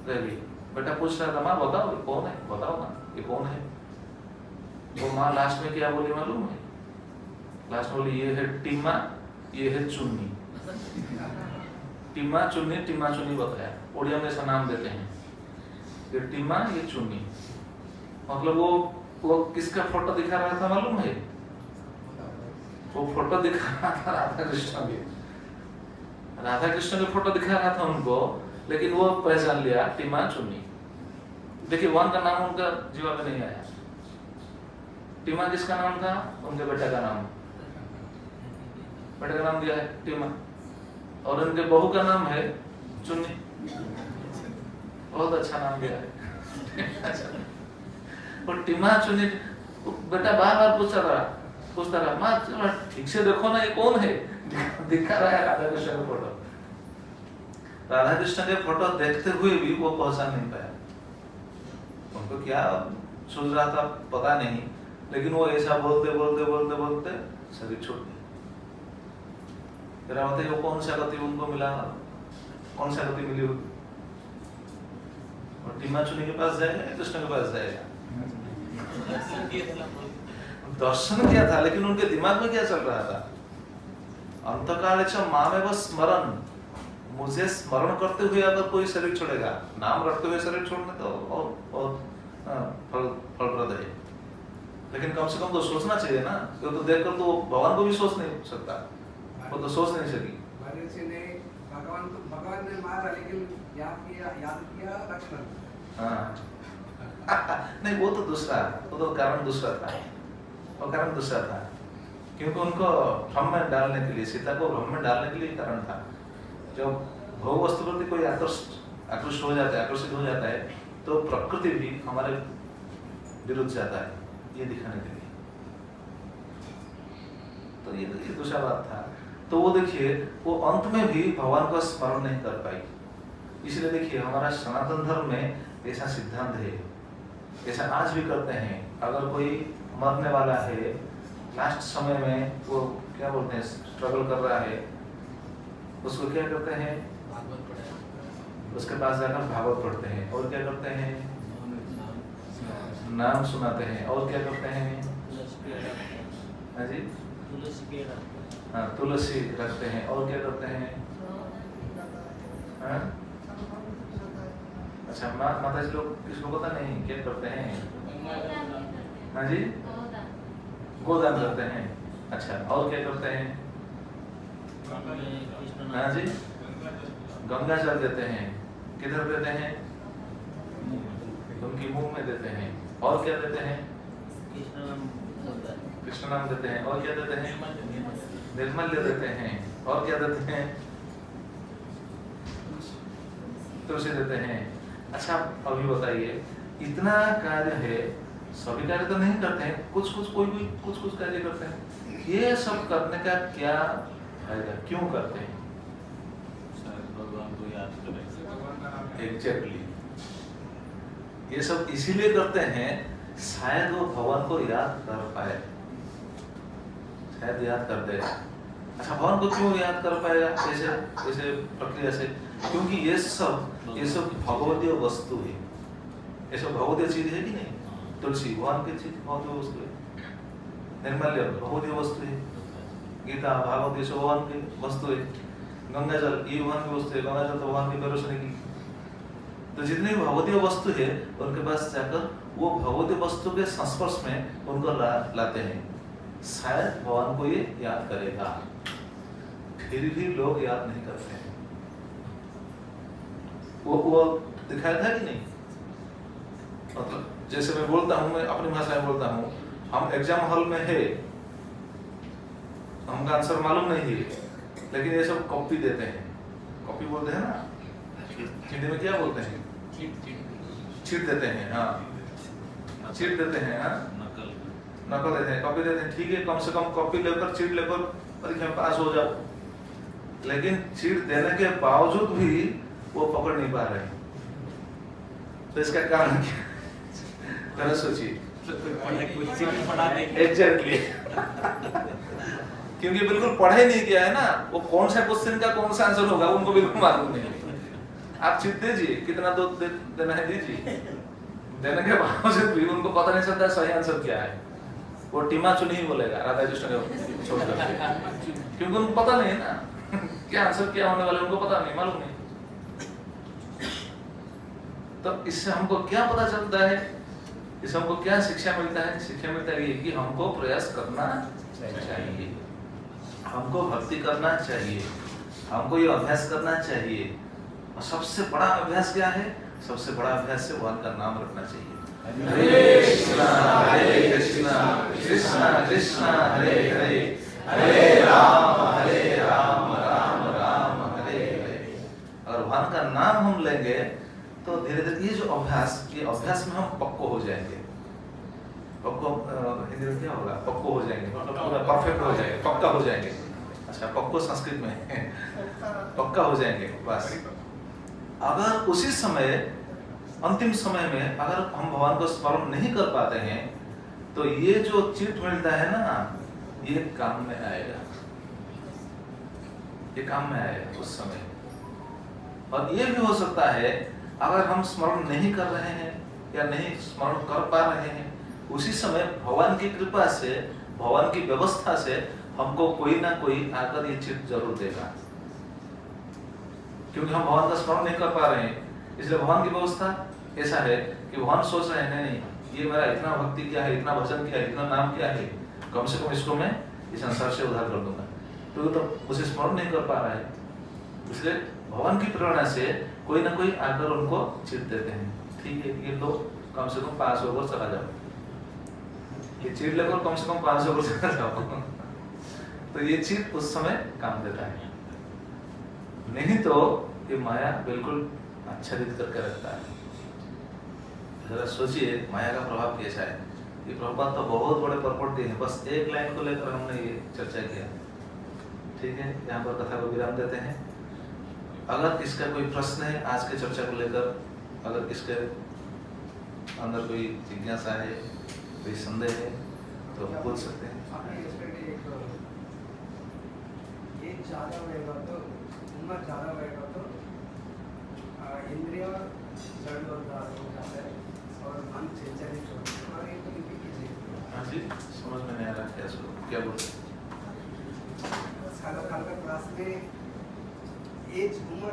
रह गई। बेटा पूछ रहा था, माँ बताओ ये कौन है, बताओ ना ये कौन है। वो माँ लास्ट में क्या बोली मालूम है? लास्ट में बोली ये है टीमा, ये है चुन्नी। टीमा चुन्नी बताया, उड़िया में ऐसा नाम देते हैं, ये टीमा ये चुन्नी। मतलब वो किसका फोटो दिखा रहा था मालूम है? वो फोटो दिखा रहा था राधा कृष्ण के। राधा कृष्ण के फोटो दिखा रहा था उनको, लेकिन वो पहचान लिया टीमा चुन्नी। देखिए वन का नाम उनका जीवा में नहीं आया। टीमा किसका नाम था? उनके बेटे का नाम, बेटे का नाम दिया है टीमा, और उनके बहू का नाम है चुन्नी। बहुत अच्छा नाम दिया है। और टीमा चुन्नी, बेटा बार बार पूछता रहा माँ ठीक से देखो ना ये कौन है। दिखा रहा है राधा कृष्ण का फोटो। राधा कृष्ण के फोटो देखते हुए भी वो पहचान नहीं पाया। उनको क्या सोच रहा था पता नहीं, लेकिन वो ऐसा बोलते शरीर छूट गया। जरा बताइए वो कौन सा गति उनको मिला, कौन सा गति मिली होगी? और टीमा चुनी के पास जाएगा या कृष्ण के पास जाएगा? दर्शन किया था, लेकिन उनके दिमाग में क्या चल रहा था? अंतकाल माँ में बस स्मरण, मुझे स्मरण करते हुए अगर कोई शरीर छोड़ेगा, नाम रखते हुए शरीर छोड़ने तो और फलप्रद है। लेकिन कम से कम तो सोचना चाहिए ना। तो देखकर तो भगवान को भी सोच नहीं सकता, वो तो सोच नहीं सकी। भगवान ने मारा, लेकिन याद किया लक्ष्मण। हाँ नहीं वो तो दूसरा, वो तो कारण दूसरा था, वो कारण दूसरा था। क्योंकि उनको भ्रम में डालने के लिए, सीता को भ्रम में डालने के लिए कारण था। जब भोग वस्तु प्रति कोई आकृष्ट हो जाता है, आकर्षित हो जाता है, तो प्रकृति भी हमारे विरुद्ध जाता है, ये दिखाने के लिए। तो ये दूसरा बात था। तो वो देखिए वो अंत में भी भगवान को स्मरण नहीं कर पाई। इसलिए देखिए हमारा सनातन धर्म में ऐसा सिद्धांत है, ऐसा आज भी करते हैं। अगर कोई मरने वाला है, लास्ट समय में वो क्या बोलते हैं स्ट्रगल कर रहा है, उसको क्या करते हैं? भागवत पढ़ा, उसके पास जाकर भागवत पढ़ते हैं। और क्या करते हैं? नाम सुनाते हैं। और क्या करते हैं? हाँ जी, तुलसी पेड़ा, हाँ, तुलसी रखते हैं। और क्या करते हैं? हाँ? अच्छा, माता जी लोग किसको पता नहीं क्या करते हैं? हाँ जी, गोदान करते हैं। अच्छा, और क्या करते हैं? हाँ जी, गंगा जल देते हैं। किधर देते हैं? उनकी मुंह में देते हैं। और क्या देते हैं? कृष्ण नाम देते हैं। और क्या देते हैं? निर्मल्य देते हैं। और क्या देते हैं? तुलसी देते हैं। अच्छा, अभी बताइए, इतना कार्य है, सभी कार्य तो नहीं करते हैं, कुछ कुछ कार्य करते हैं। ये सब करने का क्या फायदा, क्यों करते हैं? भगवान को याद करें। एग्जैक्टली, ये सब इसीलिए करते हैं, शायद वो भगवान को याद कर पाए, शायद याद कर दे। अच्छा, भगवान को क्यों याद कर पाएगा ऐसे प्रक्रिया से? क्योंकि ये सब भगवतीय वस्तु है। ये सब भगवतीय चीज है कि नहीं? तुलसी भगवान की चीज, भगवतीय वस्तु है। निर्मल्य भगवतीय वस्तु है। गीता भागवत ये सब भगवान की वस्तु है। गंगा जल ये भगवान की वस्तु है। गंगा जल तो भगवान की परोसने की। तो जितनी भी भगवतीय वस्तु है, उनके पास जाकर वो भगवतीय वस्तु के संस्पर्श में उनको लाते हैं। शायद भगवान को ये याद करेगा, फिर भी लोग याद नहीं करते हैं। वो दिखाया था कि नहीं? मतलब जैसे मैं बोलता हूँ, मैं अपनी भाषा में बोलता हूँ, हम एग्जाम हॉल में है, हमका आंसर मालूम नहीं है, लेकिन ये सब कॉपी देते हैं। कॉपी बोलते हैं ना, हिंदी में क्या बोलते हैं? चीट देते हैं। हाँ, चीट देते हैं। हाँ, नकल देते हैं, कॉपी देते हैं। ठीक है, कम से कम कॉपी लेकर, चीट लेकर परीक्षा में पास हो जाओ। लेकिन चीट देने के बावजूद भी वो पकड़ नहीं पा रहे। तो इसका कारण क्या? जरा सोचिए। एग्जैक्टली, क्योंकि बिल्कुल पढ़े नहीं किया है ना, वो कौन सा क्वेश्चन का कौन सा आंसर होगा उनको बिल्कुल मालूम नहीं। आप चीट दीजिए, कितना दूध देना है दीजिए, देने के बावजूद भी उनको पता नहीं चलता सही आंसर क्या है। वो टीमा चुनी ही बोलेगा राधा कृष्ण को छोड़ करके, क्योंकि उनको पता नहीं है ना क्या आंसर क्या होने वाला, उनको पता नहीं, मालूम नहीं। तो इससे हमको क्या पता चलता है? इससे हमको क्या शिक्षा मिलता है? शिक्षा मिलता है कि हमको प्रयास करना चाहिए, हमको भक्ति करना चाहिए, हमको ये अभ्यास करना चाहिए। और सबसे बड़ा अभ्यास क्या है? सबसे बड़ा अभ्यास से भगवान का नाम रखना चाहिए। हरे कृष्णा कृष्णा कृष्णा हरे हरे, हरे राम राम राम हरे हरे। अगर भगवान का नाम हम लेंगे तो धीरे धीरे ये जो अभ्यास, ये अभ्यास में हम पक्को हो जाएंगे। पक्को हिंदी में क्या होगा? पक्को हो जाएंगे, पूरा परफेक्ट हो जाएंगे, पक्का हो जाएंगे। अच्छा, पक्को संस्कृत में पक्का हो जाएंगे। बस अगर उसी समय, अंतिम समय में अगर हम भगवान को स्मरण नहीं कर पाते हैं, तो ये जो चिट मिलता है ना, ये काम में आएगा, ये काम में आएगा उस समय। और ये भी हो सकता है अगर हम स्मरण नहीं कर रहे हैं या नहीं स्मरण कर पा रहे हैं, उसी समय भगवान की कृपा से, भगवान की व्यवस्था से हमको कोई ना कोई आकर ये चिट जरूर देगा। क्योंकि हम भगवान का स्मरण नहीं कर पा रहे हैं, इसलिए भगवान की व्यवस्था ऐसा है कि भगवान सोच रहे हैं नहीं, ये मेरा इतना भक्ति क्या है, इतना भजन क्या है, इतना नाम क्या है, कम से कम इसको मैं इस संसार से उद्धार कर दूंगा। तो उसे स्मरण नहीं कर पा रहा है, इसलिए भगवान की प्रेरणा से कोई ना कोई आकर उनको चिट देते हैं। ठीक है, ये लो, कम से कम 500 होकर चला जाओ, ये चिट लेकर कम से कम 500 होकर चला जाओ। तो ये चिट उस समय काम देता है, नहीं तो ये माया बिल्कुल आच्छादित करके रखता है। जरा सोचिए माया का प्रभाव कैसा है। ये प्रभाव तो बहुत बड़े पर्पट दिए हैं, बस एक लाइन को लेकर हमने ये चर्चा किया। ठीक है, यहाँ पर कथा को विराम देते हैं। अगर इसका कोई प्रश्न है आज के चर्चा को लेकर, अगर इसके अंदर कोई जिज्ञासा है, कोई संदेह है, तो पूछ सकते हैं। ये ज़्यादा रहेगा तो उम्र ज़्यादा रहेगा तो इंद्रिय जड़ होता है और मन चंचलित होता है और एक रिपीट कीजिए। हाँ जी, समझ में नहीं आ रहा क्या बोल रहे हल्का क्लास में एज उम्र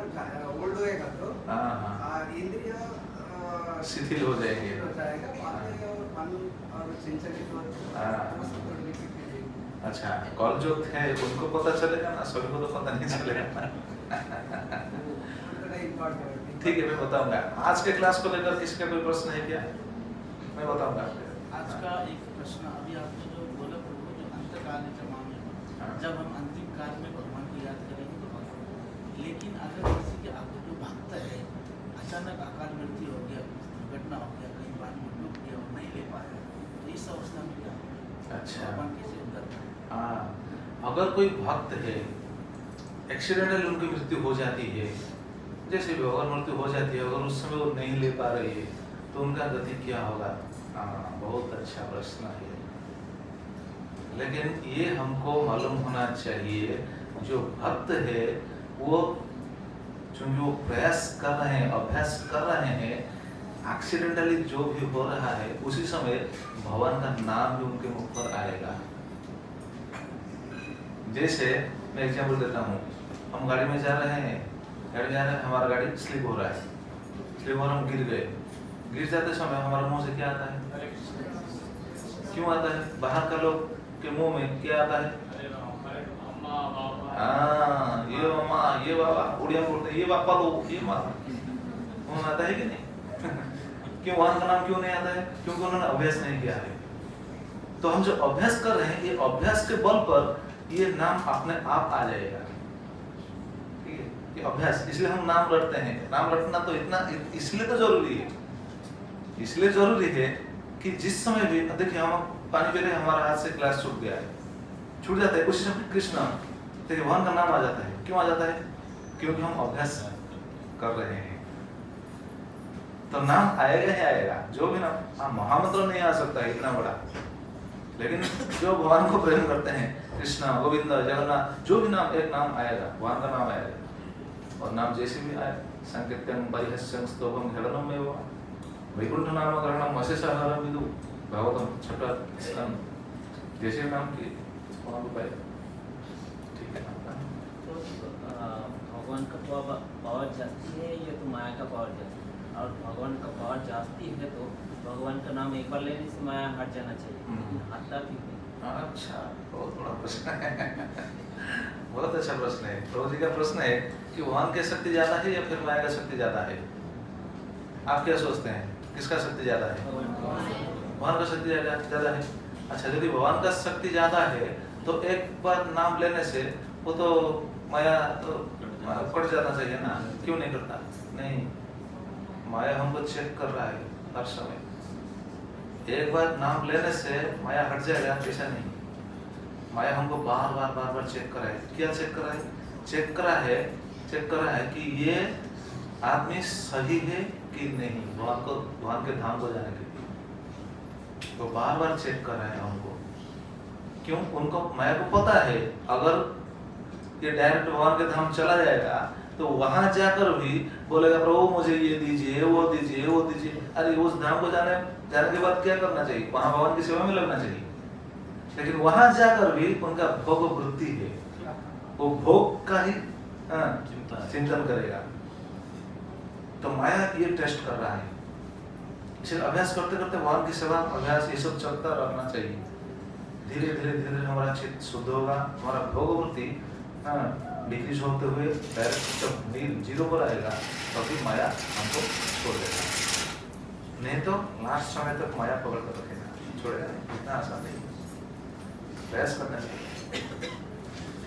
ओल्ड होएगा तो हाँ इंद्रिय शिथिल हो जाएंगे। हो जाएगा बाद में मन और चंचलित होता हाँ। है उसको रिपीट कीजिए। अच्छा, कॉल जो थे उनको पता चलेगा ना, सभी को तो पता नहीं चलेगा। ठीक है, मैं बताऊंगा। आज के क्लास को लेकर किसका कोई प्रश्न है क्या? मैं बताऊंगा। आज का एक प्रश्न अभी आपने जो बोला प्रभु, जो अंतकाल के मामले में, हाँ। जब हम अंतिम काल में भगवान को याद करेंगे तो भगवान, लेकिन अगर किसी के आगे जो भक्त है अचानक अकाल मृत्यु हो गया, दुर्घटना हो गया, कहीं बाढ़ में डूब गया और नहीं ले पाया, तो इस अवस्था में क्या होगा? अच्छा। भगवान कैसे उद्धार करें? हाँ, अगर कोई भक्त है, एक्सीडेंटल उनकी मृत्यु हो जाती है, जैसे भी अगर मृत्यु हो जाती है, अगर उस समय वो नहीं ले पा रही है, तो उनका गति क्या होगा? हाँ, बहुत अच्छा प्रश्न है। लेकिन ये हमको मालूम होना चाहिए, जो भक्त है वो चूंकि वो प्रयास कर रहे हैं, अभ्यास कर रहे हैं, एक्सीडेंटली जो भी हो रहा है उसी समय भगवान का नाम भी उनके मुख पर आएगा। जैसे मैं एग्जाम्पल देता हूँ, हम गाड़ी में जा रहे हैं, हमारा गाड़ी स्लिप हो रहा है, स्लिप हो रहा, हम गिर गए। गिर जाते समय हमारे मुंह से क्या आता है? क्यों आता है? बाहर का लोग के मुंह में क्या आता है? हाँ, ये मामा, ये बाबा, उड़िया बोलते हैं, ये पापा लो, ये माँ, मुंह आता है कि नहीं? क्यों वहां का नाम क्यों नहीं आता है? क्योंकि उन्होंने अभ्यास नहीं किया है। तो हम जो अभ्यास कर रहे हैं, ये अभ्यास के बल पर ये नाम अपने आप आ जाएगा। ठीक है, ये अभ्यास, इसलिए हम नाम रटते हैं। नाम रटना तो इतना इसलिए तो जरूरी है, इसलिए जरूरी है कि जिस समय भी देखिए हम पानी पी रहे हैं, हमारा हाथ से ग्लास छूट गया है, छूट जाता है, उसी समय कृष्ण, देखिए भगवान का नाम आ जाता है। क्यों आ जाता है? क्योंकि हम अभ्यास कर रहे हैं। तो नाम आएगा ही आएगा, जो भी नाम, हाँ महामंत्र नहीं आ सकता है इतना बड़ा, लेकिन जो भगवान को प्रेम करते हैं, कृष्णा, गोविंद, जगन्नाथ, जो भी नाम, एक नाम आएगा, भगवान का नाम आएगा। और नाम जैसे भी आए, संकीर्तन परिहस्यं स्तोभम हेलनम में हुआ, वैकुंठ नाम ग्रहणम अशेषाहारम विदु, भागवतम छठा स्कंद, जैसे नाम की वहाँ पे पाए। ठीक है, तो भगवान का पावर जास्ती है या तो माया का पावर जास्ती है? और भगवान का पावर जास्ती है तो भगवान का नाम एक बार लेने से माया हट जाना चाहिए, हटता भी नहीं। अच्छा, बहुत बड़ा प्रश्न है। बहुत अच्छा प्रश्न है। प्रभु जी का प्रश्न है कि भगवान की शक्ति ज्यादा है या फिर माया का शक्ति ज्यादा है? आप क्या सोचते हैं, किसका शक्ति ज्यादा है? भगवान का शक्ति ज्यादा है। अच्छा, यदि भगवान का शक्ति ज्यादा है तो एक बार नाम लेने से वो तो माया तो कट जाना चाहिए ना, क्यों नहीं करता? नहीं, माया हमको चेक कर रहा है हर समय। एक बार नाम लेने से माया हट जाएगा ऐसा नहीं, माया हमको बार बार चेक कर रहा है। क्या चेक कर रहा है? चेक कर रहा है कि ये आदमी सही है कि नहीं, भगवान के धाम को जाने के लिए। तो बार चेक कर रहा है हमको। क्यों? उनको, माया को पता है अगर ये डायरेक्ट भगवान के धाम चला जाएगा तो वहां जाकर भी बोलेगा प्रभु मुझे ये दीजिए, वो दीजिए, वो दीजिए। अरे उस धाम को जाने के बाद क्या करना चाहिए? वहां भगवान की सेवा में लगना चाहिए। लेकिन वहां जाकर भी उनका भोग वृत्ति है, वो भोग का ही चिंतन करेगा। तो माया ये टेस्ट कर रहा है। इसलिए अभ्यास करते करते भगवान की सेवा, अभ्यास, ये सब चलता रहना चाहिए। धीरे धीरे हमारा चित्त शुद्ध होगा, हमारा भोग वृत्ति डिक्रीज होते हुए डायरेक्ट जब जीरो पर आएगा तभी माया हमको छोड़ देगा। नहीं तो लास्ट समय तक माया पकड़ कर रखेगा, छोड़ेगा नहीं। इतना आसान नहीं, प्रयास करना चाहिए।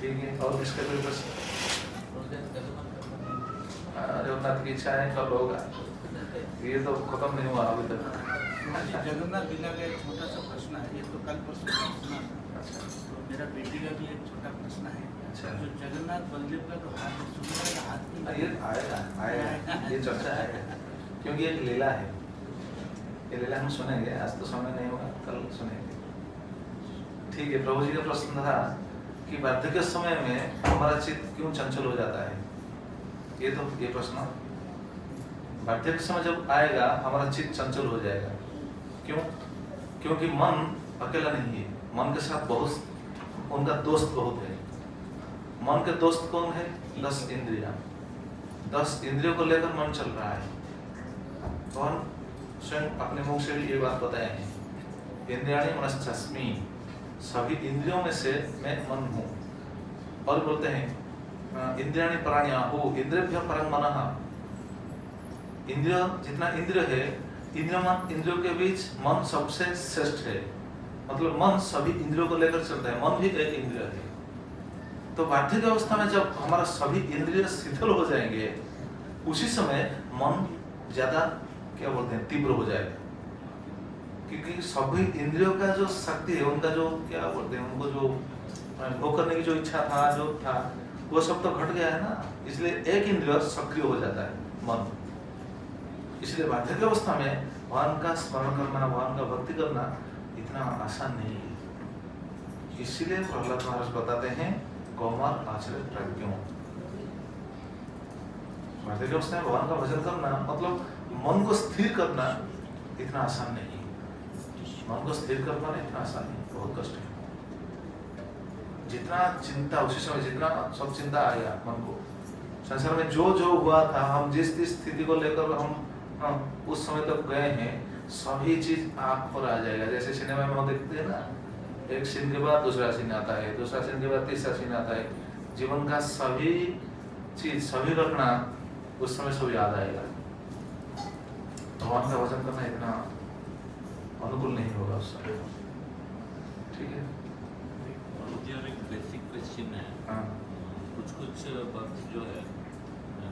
ठीक है, और किसका कोई प्रश्न? जगन्नाथ की इच्छा है कब होगा, ये तो खत्म नहीं हुआ अभी तक। जगन्नाथ बिना का एक छोटा सा प्रश्न है, ये तो कल परसों सुना था। अच्छा, तो मेरा बेटी का भी एक छोटा प्रश्न है। अच्छा। जो जगन्नाथ बलदेव का जो हाथ, सुंदर का हाथ की, ये आएगा, ये चर्चा आएगा, क्योंकि एक लीला है। ये लीला हम सुनेंगे, आज तो समय नहीं होगा, कल सुनेंगे। ठीक है, प्रभु जी का प्रश्न था कि वार्धक्य के समय में हमारा चित्त क्यों चंचल हो जाता है? ये प्रश्न वार्धक्य के समय जब आएगा हमारा चित्त चंचल हो जाएगा। क्यों? क्योंकि मन अकेला नहीं है, मन के साथ बहुत उनका दोस्त बहुत है। मन के दोस्त कौन है? 10 इंद्रियां। 10 इंद्रियों को लेकर मन चल रहा है। तो हम स्वयं अपने मुख से भी ये बात बताए हैं, इंद्रियाणि मनश्चस्मि, सभी इंद्रियों में से मैं मन हूँ। और बोलते हैं इंद्रियाणि प्राण्याहु इंद्रियभ्य परं मनः, इंद्रिय जितना इंद्रिय है इंद्रियों के बीच मन सबसे श्रेष्ठ है। मतलब मन सभी इंद्रियों को लेकर चलता है, मन भी एक इंद्रिय है। तो वार्धक्य अवस्था में जब हमारा सभी इंद्रिय शिथिल हो जाएंगे, उसी समय मन ज्यादा क्या बोलते हैं तीव्र हो जाएगा। क्योंकि सभी इंद्रियों का जो शक्ति है, उनका जो क्या बोलते हैं, उनको जो भोग करने की जो इच्छा था, जो था, वो सब तो घट गया है ना। इसलिए एक इंद्रिय सक्रिय हो जाता है, मन। इसलिए वार्धक्य अवस्था में भगवान का स्मरण करना, भगवान का भक्ति करना इतना आसान नहीं है। इसीलिए प्रहलाद महाराज बताते हैं कौमार आचरित प्रज्ञों। वार्धक्य अवस्था में भगवान का भजन करना मतलब मन को स्थिर करना इतना आसान नहीं है। मन को स्थिर करना इतना आसान नहीं, बहुत कष्ट है। जितना चिंता उसी समय, जितना सब चिंता आया मन को, संसार में जो जो हुआ था, हम जिस स्थिति को लेकर हम उस समय तक गए हैं, सभी चीज आँख पर आ जाएगा। जैसे सिनेमा में हम देखते हैं ना, एक सीन के बाद दूसरा सीन आता है, दूसरा सीन के बाद तीसरा सीन आता है। जीवन का सभी चीज, सभी घटना उस समय सब याद आएगा। भगवान का भजन करना इतना अनुकूल नहीं होगा उस समय। ठीक है, एक बेसिक क्वेश्चन है। हाँ। कुछ वक्त जो है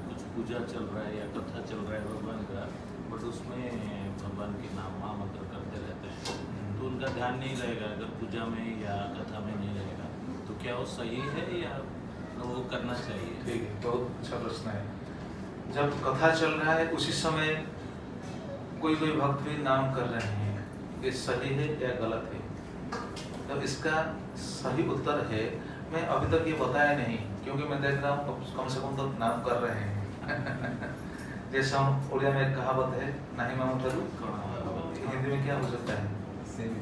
कुछ पूजा चल रहा है या कथा चल रहा है भगवान का, बट उसमें भगवान के नाम महामंत्र करते रहते हैं, तो उनका ध्यान नहीं रहेगा अगर पूजा में या कथा में नहीं रहेगा, तो क्या वो सही है या वो करना चाहिए? ठीक है, बहुत अच्छा प्रश्न है। जब कथा चल रहा है उसी समय कोई भक्त भी नाम कर रहे हैं, ये सही है या गलत है? तो इसका सही उत्तर है, मैं अभी तक ये बताया नहीं, क्योंकि मैं देख रहा हूँ कम से कम तो नाम कर रहे हैं। जैसे हम उड़िया में एक कहावत है, नहीं मामू करूँ, हिंदी में क्या हो सकता है? सेमी।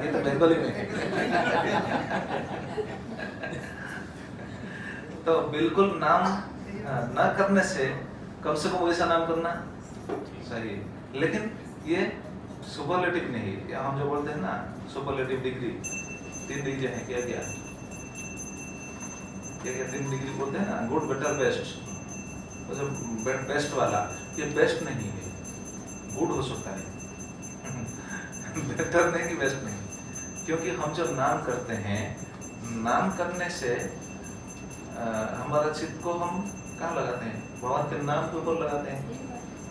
ये तो बंगाली में है। तो बिल्कुल नाम न करने से कम वैसा नाम करना सही है। लेकिन ये सुपरलेटिव नहीं है, या हम जो बोलते हैं ना सुपरलेटिव डिग्री, 3 डिग्री है, क्या 3 डिग्री बोलते हैं ना, गुड बेटर बेस्ट। तो जब बेस्ट वाला, ये बेस्ट नहीं है, गुड हो सकता है, बेटर नहीं, बेस्ट नहीं। क्योंकि हम जब नाम करते हैं, नाम करने से हमारा चित्त को हम कहाँ लगाते हैं? भगवान के नाम के ऊपर लगाते हैं।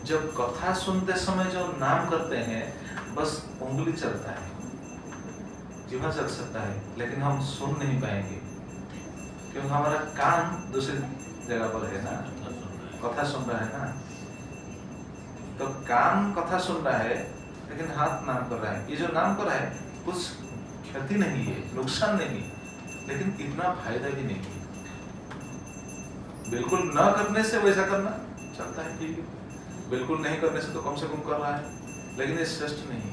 जब कथा सुनते समय जो नाम करते हैं, बस उंगली चलता है, जीवा चल सकता है, लेकिन हम सुन नहीं पाएंगे, क्योंकि हमारा कान दूसरी जगह पर है ना, कथा सुन रहा है ना। तो कान कथा सुन रहा है, लेकिन हाथ नाम कर रहा है। ये जो नाम कर रहा है, कुछ क्षति नहीं है, नुकसान नहीं, लेकिन इतना फायदा भी नहीं है। बिल्कुल न करने से वैसा करना चलता है, ठीक है। बिल्कुल नहीं करने से तो कम से कम कर रहा है, लेकिन ये श्रेष्ठ नहीं है।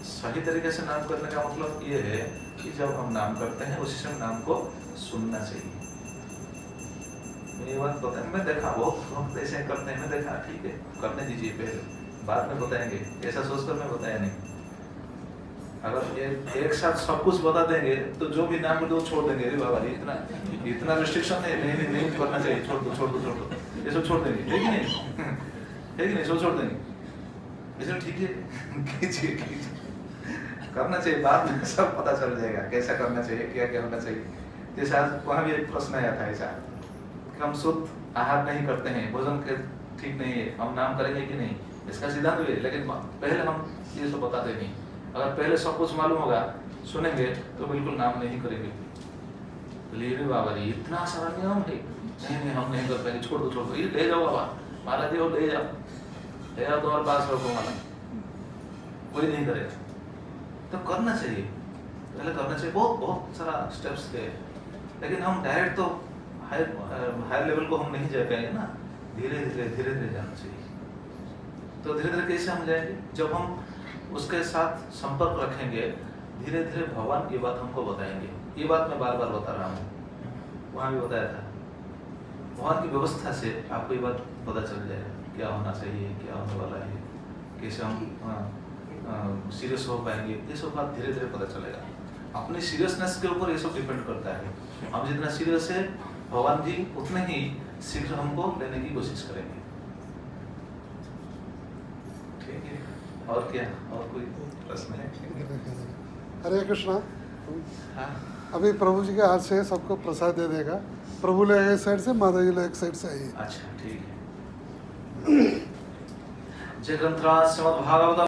सही तरीके से नाम करने का मतलब ये है कि जब हम नाम करते हैं, उसी समय नाम को सुनना चाहिए। ये बात बताएं, मैं देखा बहुत ऐसे करते हैं, मैं देखा, ठीक है करने दीजिए, पहले बाद में बताएंगे, ऐसा सोचकर मैं बताया नहीं। अगर एक साथ सब कुछ बता देंगे तो जो भी नाम दो छोड़ देंगे। अरे बाबा इतना रिस्ट्रिक्शन नहीं करना चाहिए, छोड़ दो ये सब छोड़ देंगे, है कि नहीं, सब छोड़ देंगे। इसलिए ठीक है, कीजिए करना चाहिए, बाद में सब पता चल जाएगा कैसा करना चाहिए, क्या होना चाहिए। जैसे आज वहाँ भी एक प्रश्न आया था ऐसा कि हम शुद्ध आहार नहीं करते हैं, भोजन के ठीक नहीं है, हम नाम करेंगे कि नहीं? इसका सिद्धांत भी है, लेकिन पहले हम ये सब बताते नहीं। अगर पहले सब कुछ मालूम होगा, सुनेंगे तो बिल्कुल नाम नहीं करेंगे। ले बाबा जी इतना सारा नियम है, नहीं हम नहीं कर पाएंगे, छोड़ दो, ये ले जाओ बाबा, माला जी ले जाओ तुम्हारे पास रखो माला, कोई नहीं करेगा। तो करना चाहिए, पहले करना चाहिए, बहुत सारा स्टेप्स थे, लेकिन हम डायरेक्ट तो हायर लेवल को हम नहीं जा पाएंगे ना, धीरे धीरे जाना चाहिए। तो धीरे धीरे कैसे हम जाएंगे? जब हम उसके साथ संपर्क रखेंगे, धीरे धीरे भगवान ये बात हमको बताएंगे। ये बात मैं बार बार बता रहा हूँ, वहाँ भी बताया था। भगवान की व्यवस्था से आपको ये बात पता चल जाएगा क्या होना चाहिए, क्या होने वाला है, कैसे हम सीरियस हो पाएंगे। ये सब बात धीरे धीरे पता चलेगा। अपनी सीरियसनेस के ऊपर ये सब डिपेंड करता है। हम जितना सीरियस है, भगवान जी उतने ही शीघ्र हमको लेने की कोशिश करेंगे। ठीक है, और क्या, और कोई प्रश्न है? हरे कृष्णा। हाँ, अभी प्रभु जी के हाथ से सबको प्रसाद दे देगा। प्रभु लोग एक साइड से, माता जी लोग एक साइड से आइए। अच्छा ठीक है। जय ग्रंथराज श्रीमद् भागवत